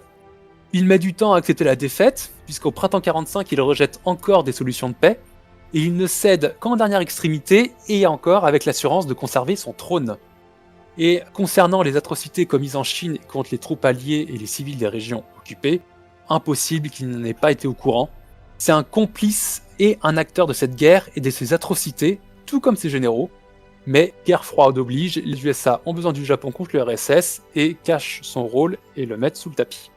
Il met du temps à accepter la défaite, puisqu'au printemps 45, il rejette encore des solutions de paix, et il ne cède qu'en dernière extrémité, et encore avec l'assurance de conserver son trône. Et concernant les atrocités commises en Chine contre les troupes alliées et les civils des régions occupées, impossible qu'il n'en ait pas été au courant. C'est un complice et un acteur de cette guerre et de ses atrocités, tout comme ses généraux. Mais guerre froide oblige, les USA ont besoin du Japon contre l'URSS et cachent son rôle et le mettent sous le tapis.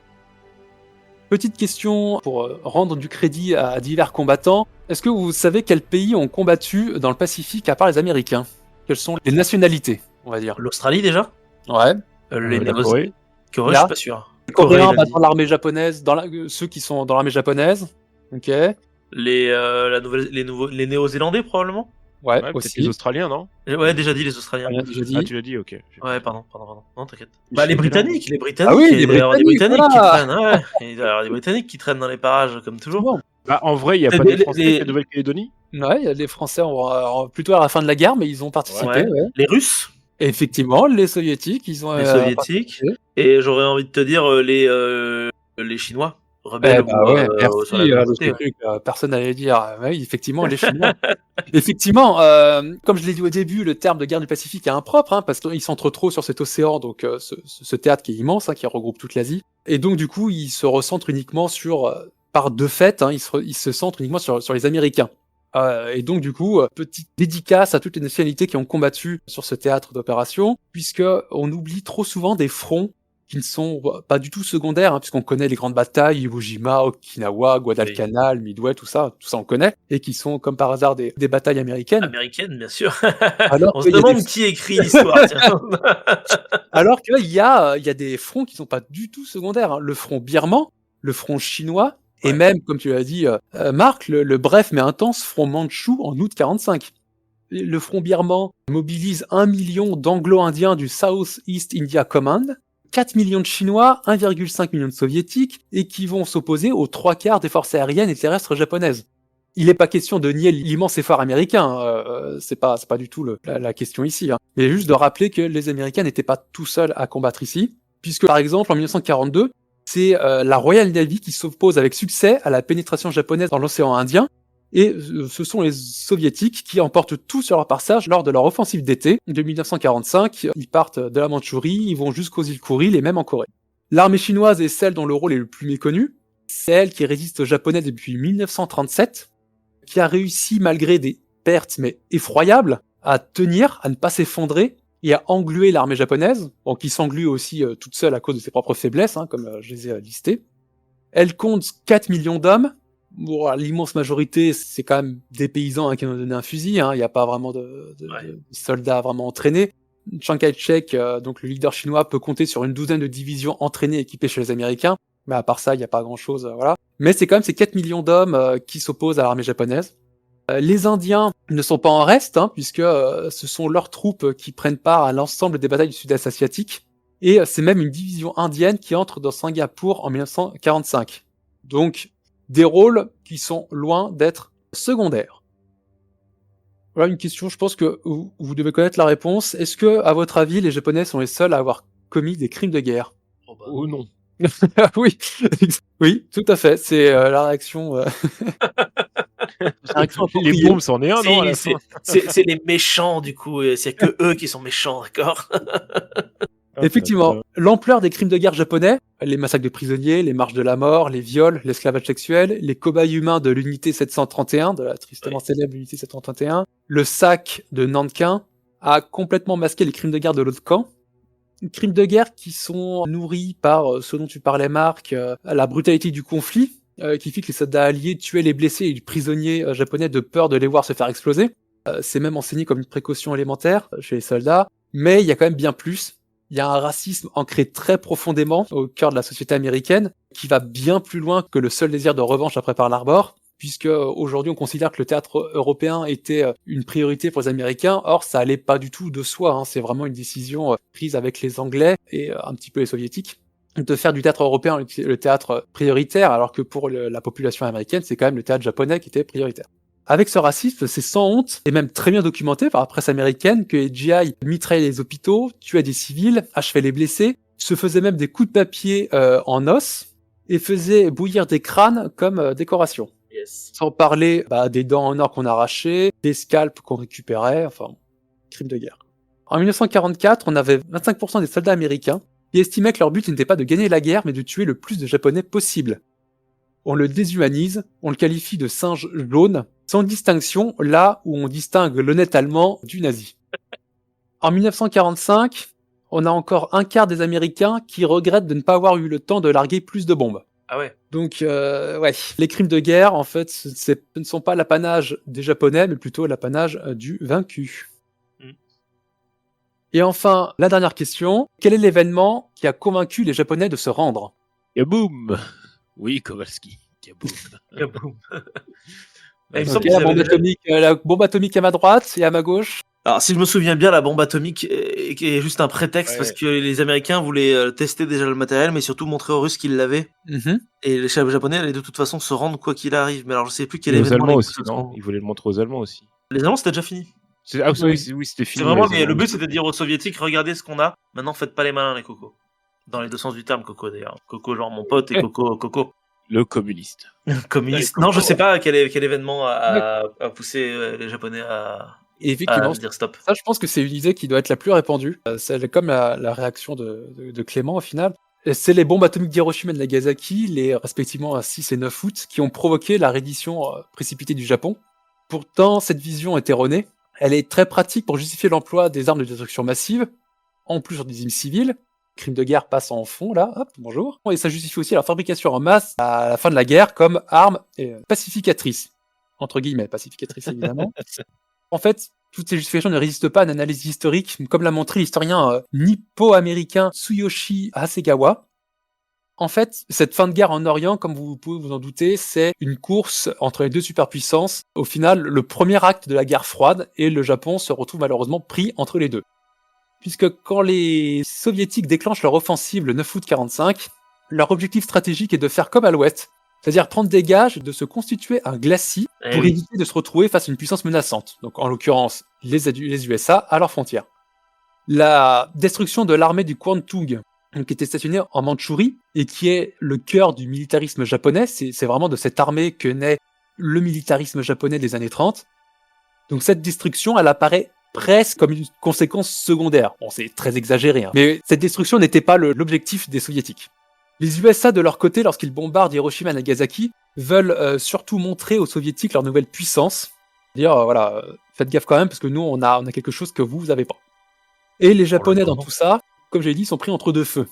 Petite question pour rendre du crédit à divers combattants. Est-ce que vous savez quels pays ont combattu dans le Pacifique à part les Américains? Quelles sont les nationalités, on va dire? L'Australie déjà. Ouais. Les la Corée. Corée, Là. je suis pas sûr. Les Coréens Corée, dans l'armée japonaise, ceux qui sont dans l'armée japonaise. Ok. les Néo-Zélandais probablement. Ouais, peut-être aussi. les Australiens, non? Ouais, déjà dit les Australiens. On a déjà dit. Ah, tu l'as dit, ok. Ouais, pardon. Non, t'inquiète. Les Bah, les Chinois. Britanniques. Ah oui, les il doit y avoir des Britanniques, Britanniques qui voilà. traînent. Ouais. Il doit y avoir des Britanniques qui traînent dans les parages comme toujours. Bon. Bah, en vrai, il n'y a Les- pas des les- Français les- de Nouvelle-Calédonie? Ouais, les Français plutôt à la fin de la guerre, mais ils ont participé. Ouais. Ouais. Les Russes, Et effectivement, les Soviétiques, ils ont. les Soviétiques, participé. et j'aurais envie de te dire les Chinois rebelles Ouais, sur merci. la Le côté. truc, personne n'allait dire. Oui, effectivement, les Chinois. Effectivement, comme je l'ai dit au début, le terme de guerre du Pacifique est impropre, parce qu'ils centrent trop sur cet océan, donc ce théâtre qui est immense, qui regroupe toute l'Asie. Et donc, du coup, ils se recentrent uniquement par de fait, ils se centrent uniquement sur les Américains. Et donc, du coup, petite dédicace à toutes les nationalités qui ont combattu sur ce théâtre d'opération, puisque on oublie trop souvent des fronts qui ne sont pas du tout secondaires, puisqu'on connaît les grandes batailles, Iwo Jima, Okinawa, Guadalcanal, Midway, tout ça on connaît, et qui sont comme par hasard des batailles américaines. Américaine, bien sûr. Alors On se qu'il y a demande qui écrit l'histoire. Tiens. Alors qu'il y a des fronts qui sont pas du tout secondaires. Le front birman, le front chinois, et Ouais. même, comme tu l'as dit, Marc, le bref mais intense front mandchou en août 45. Le front birman mobilise 1 million d'anglo-indiens du South East India Command, 4 millions de Chinois, 1,5 million de Soviétiques, et qui vont s'opposer aux 3/4 des forces aériennes et terrestres japonaises. Il n'est pas question de nier l'immense effort américain, c'est pas du tout la question ici, mais juste de rappeler que les Américains n'étaient pas tout seuls à combattre ici, puisque par exemple en 1942, c'est la Royal Navy qui s'oppose avec succès à la pénétration japonaise dans l'océan Indien, et ce sont les Soviétiques qui emportent tout sur leur passage lors de leur offensive d'été de 1945. Ils partent de la Mandchourie, ils vont jusqu'aux îles Kuriles et même en Corée. L'armée chinoise est celle dont le rôle est le plus méconnu, c'est elle qui résiste aux Japonais depuis 1937, qui a réussi, malgré des pertes mais effroyables, à tenir, à ne pas s'effondrer et à engluer l'armée japonaise, bon, qui s'englue aussi toute seule à cause de ses propres faiblesses, comme je les ai listées. Elle compte 4 millions d'hommes. Bon, l'immense majorité, c'est quand même des paysans qui ont donné un fusil, il n'y a pas vraiment de soldats vraiment entraînés. Chiang Kai-shek, donc le leader chinois, peut compter sur une douzaine de divisions entraînées équipées chez les Américains, mais à part ça, il n'y a pas grand-chose, voilà. Mais c'est quand même ces 4 millions d'hommes qui s'opposent à l'armée japonaise. Les Indiens ne sont pas en reste, puisque ce sont leurs troupes qui prennent part à l'ensemble des batailles du Sud-Est asiatique, et c'est même une division indienne qui entre dans Singapour en 1945. Donc, des rôles qui sont loin d'être secondaires. Voilà une question, je pense que vous devez connaître la réponse. Est-ce que, à votre avis, les Japonais sont les seuls à avoir commis des crimes de guerre? Oh non. Oui, oui, tout à fait. C'est la réaction. Les bombes, c'en est un, non, à la fin? C'est les méchants, du coup. C'est que eux qui sont méchants, d'accord? Effectivement, l'ampleur des crimes de guerre japonais, les massacres de prisonniers, les marches de la mort, les viols, l'esclavage sexuel, les cobayes humains de l'unité 731, de la tristement célèbre unité 731, le sac de Nankin, a complètement masqué les crimes de guerre de l'autre camp. Crimes de guerre qui sont nourris par ce dont tu parlais, Marc, la brutalité du conflit, qui fait que les soldats alliés tuaient les blessés et les prisonniers japonais de peur de les voir se faire exploser. C'est même enseigné comme une précaution élémentaire chez les soldats, mais il y a quand même bien plus. Il y a un racisme ancré très profondément au cœur de la société américaine, qui va bien plus loin que le seul désir de revanche après Pearl Harbor, puisque aujourd'hui on considère que le théâtre européen était une priorité pour les Américains. Or, ça allait pas du tout de soi, c'est vraiment une décision prise avec les Anglais et un petit peu les Soviétiques, de faire du théâtre européen le théâtre prioritaire, alors que pour la population américaine, c'est quand même le théâtre japonais qui était prioritaire. Avec ce racisme, c'est sans honte et même très bien documenté par la presse américaine que les GI mitraillaient les hôpitaux, tuaient des civils, achevaient les blessés, se faisaient même des coups de papier en os et faisaient bouillir des crânes comme décoration. Yes. Sans parler des dents en or qu'on arrachait, des scalps qu'on récupérait, enfin, crime de guerre. En 1944, on avait 25% des soldats américains qui estimaient que leur but n'était pas de gagner la guerre, mais de tuer le plus de Japonais possible. On le déshumanise, on le qualifie de singe jaune, sans distinction, là où on distingue l'honnête allemand du nazi. En 1945, on a encore un quart des Américains qui regrettent de ne pas avoir eu le temps de larguer plus de bombes. Ah ouais. Donc, les crimes de guerre, en fait, ce ne sont pas l'apanage des Japonais, mais plutôt l'apanage du vaincu. Et enfin, la dernière question, quel est l'événement qui a convaincu les Japonais de se rendre ? Yaboum. Oui, Kowalski. Yaboum. Kaboum. Donc, la bombe atomique à ma droite et à ma gauche. Alors, si je me souviens bien, la bombe atomique est juste un prétexte parce que les Américains voulaient tester déjà le matériel, mais surtout montrer aux Russes qu'ils l'avaient. Et les Japonais allaient de toute façon se rendre quoi qu'il arrive. Mais alors, je sais plus quel Et aux événement. Allemands aussi, non ? Ils voulaient le montrer aux Allemands aussi. Les Allemands, c'était déjà fini. Oui, c'était fini. C'est vraiment, le but, c'était de dire aux Soviétiques, regardez ce qu'on a. Maintenant, faites pas les malins, les cocos. Dans les deux sens du terme, coco d'ailleurs. Coco, genre mon pote, et coco. Le communiste. Communiste. Non, je sais pas quel événement a poussé les Japonais à dire stop. Ça, je pense que c'est une idée qui doit être la plus répandue. C'est comme la réaction de Clément au final. C'est les bombes atomiques d'Hiroshima et de Nagasaki, les respectivement à 6 et 9 août, qui ont provoqué la reddition précipitée du Japon. Pourtant, cette vision est erronée. Elle est très pratique pour justifier l'emploi des armes de destruction massive, en plus sur des cibles civiles. Crime de guerre passe en fond, là, hop, bonjour. Et ça justifie aussi leur fabrication en masse à la fin de la guerre comme arme pacificatrice. Entre guillemets, pacificatrice évidemment. En fait, toutes ces justifications ne résistent pas à une analyse historique, comme l'a montré l'historien nippo-américain Tsuyoshi Hasegawa. En fait, cette fin de guerre en Orient, comme vous pouvez vous en douter, c'est une course entre les deux superpuissances. Au final, le premier acte de la guerre froide, et le Japon se retrouve malheureusement pris entre les deux. Puisque quand les Soviétiques déclenchent leur offensive le 9 août 45, leur objectif stratégique est de faire comme à l'Ouest, c'est-à-dire prendre des gages, de se constituer un glacis pour éviter de se retrouver face à une puissance menaçante. Donc en l'occurrence, les USA à leurs frontières. La destruction de l'armée du Kwantung, qui était stationnée en Mandchourie, et qui est le cœur du militarisme japonais, c'est vraiment de cette armée que naît le militarisme japonais des années 30. Donc cette destruction, elle apparaît presque comme une conséquence secondaire. Bon, c'est très exagéré, mais cette destruction n'était pas l'objectif des soviétiques. Les USA, de leur côté, lorsqu'ils bombardent Hiroshima et Nagasaki, veulent surtout montrer aux soviétiques leur nouvelle puissance. Dire, faites gaffe quand même, parce que nous, on a quelque chose que vous n'avez pas. Et les Japonais, dans tout ça, comme j'ai dit, sont pris entre deux feux.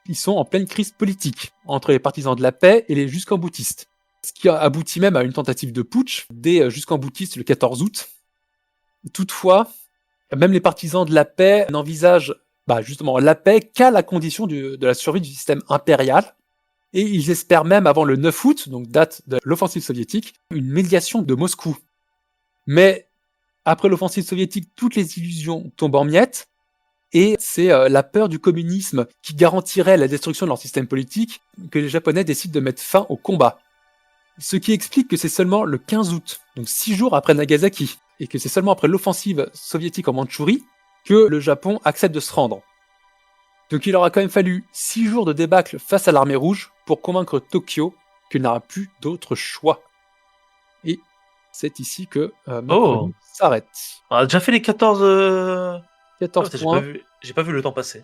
Ils sont en pleine crise politique, entre les partisans de la paix et les jusqu'en-boutistes. Ce qui aboutit même à une tentative de putsch des jusqu'en-boutistes le 14 août. Toutefois, même les partisans de la paix n'envisagent justement la paix qu'à la condition de la survie du système impérial. Et ils espèrent même, avant le 9 août, donc date de l'offensive soviétique, une médiation de Moscou. Mais après l'offensive soviétique, toutes les illusions tombent en miettes. Et c'est la peur du communisme qui garantirait la destruction de leur système politique que les Japonais décident de mettre fin au combat. Ce qui explique que c'est seulement le 15 août, donc 6 jours après Nagasaki, et que c'est seulement après l'offensive soviétique en Mandchourie que le Japon accepte de se rendre. Donc il aura quand même fallu 6 jours de débâcle face à l'armée rouge pour convaincre Tokyo qu'il n'aura plus d'autre choix. Et c'est ici que s'arrête. On a déjà fait les 14... 14 points. J'ai pas vu le temps passer.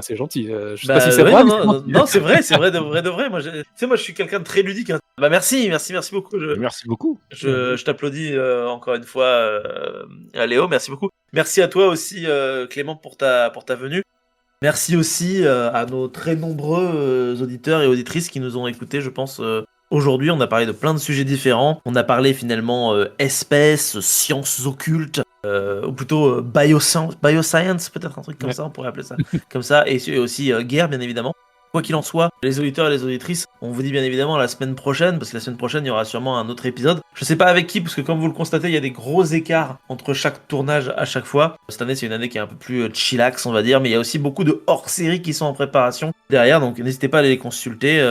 C'est gentil. Je sais pas si c'est vrai. Non, c'est vrai de vrai. Moi, je suis quelqu'un de très ludique. Merci beaucoup. Merci beaucoup. Je t'applaudis encore une fois, Léo. Merci beaucoup. Merci à toi aussi, Clément, pour ta venue. Merci aussi à nos très nombreux auditeurs et auditrices qui nous ont écoutés, je pense. Aujourd'hui, on a parlé de plein de sujets différents. On a parlé finalement espèces, sciences occultes, ou plutôt bioscience, peut-être un truc comme ça, on pourrait appeler ça comme ça, et aussi guerre, bien évidemment. Quoi qu'il en soit, les auditeurs et les auditrices, on vous dit bien évidemment la semaine prochaine, parce que la semaine prochaine, il y aura sûrement un autre épisode. Je sais pas avec qui, parce que comme vous le constatez, il y a des gros écarts entre chaque tournage à chaque fois. Cette année, c'est une année qui est un peu plus chillax, on va dire, mais il y a aussi beaucoup de hors-séries qui sont en préparation derrière, donc n'hésitez pas à aller les consulter.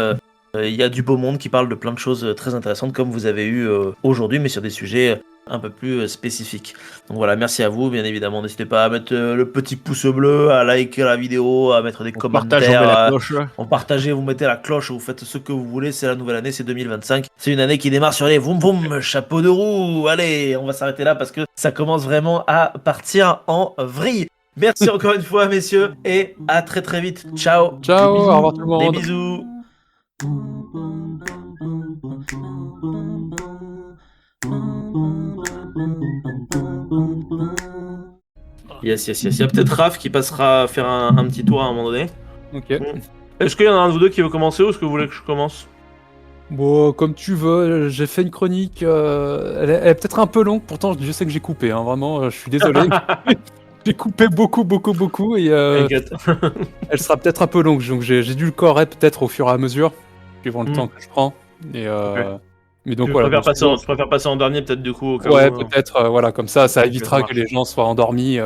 Il y a du beau monde qui parle de plein de choses très intéressantes comme vous avez eu aujourd'hui, mais sur des sujets un peu plus spécifiques. Donc voilà, merci à vous, bien évidemment. N'hésitez pas à mettre le petit pouce bleu, à liker la vidéo, à mettre des Partage, on met commentaires, la cloche. en partagez, vous mettez la cloche, vous faites ce que vous voulez. C'est la nouvelle année, c'est 2025. C'est une année qui démarre sur les voum voum, chapeau de roue. Allez, on va s'arrêter là parce que ça commence vraiment à partir en vrille. Merci encore une fois, messieurs, et à très très vite. Ciao. Ciao, Des bisous. au revoir tout le monde. Des bisous. Yes. Il y a peut-être Raph qui passera faire un petit tour à un moment donné. Ok. Est-ce qu'il y en a un de vous deux qui veut commencer ou est-ce que vous voulez que je commence? Bon, comme tu veux, j'ai fait une chronique, elle est peut-être un peu longue, pourtant je sais que j'ai coupé, hein, vraiment, je suis désolé. J'ai coupé beaucoup et T'inquiète. elle sera peut-être un peu longue, donc j'ai dû le corriger peut-être au fur et à mesure, suivant le temps que je prends. Et, mais donc Je voilà. préfère passer en dernier peut-être du coup au cas Ouais, où, peut-être, voilà, comme ça Ok, évitera ça que les gens soient endormis.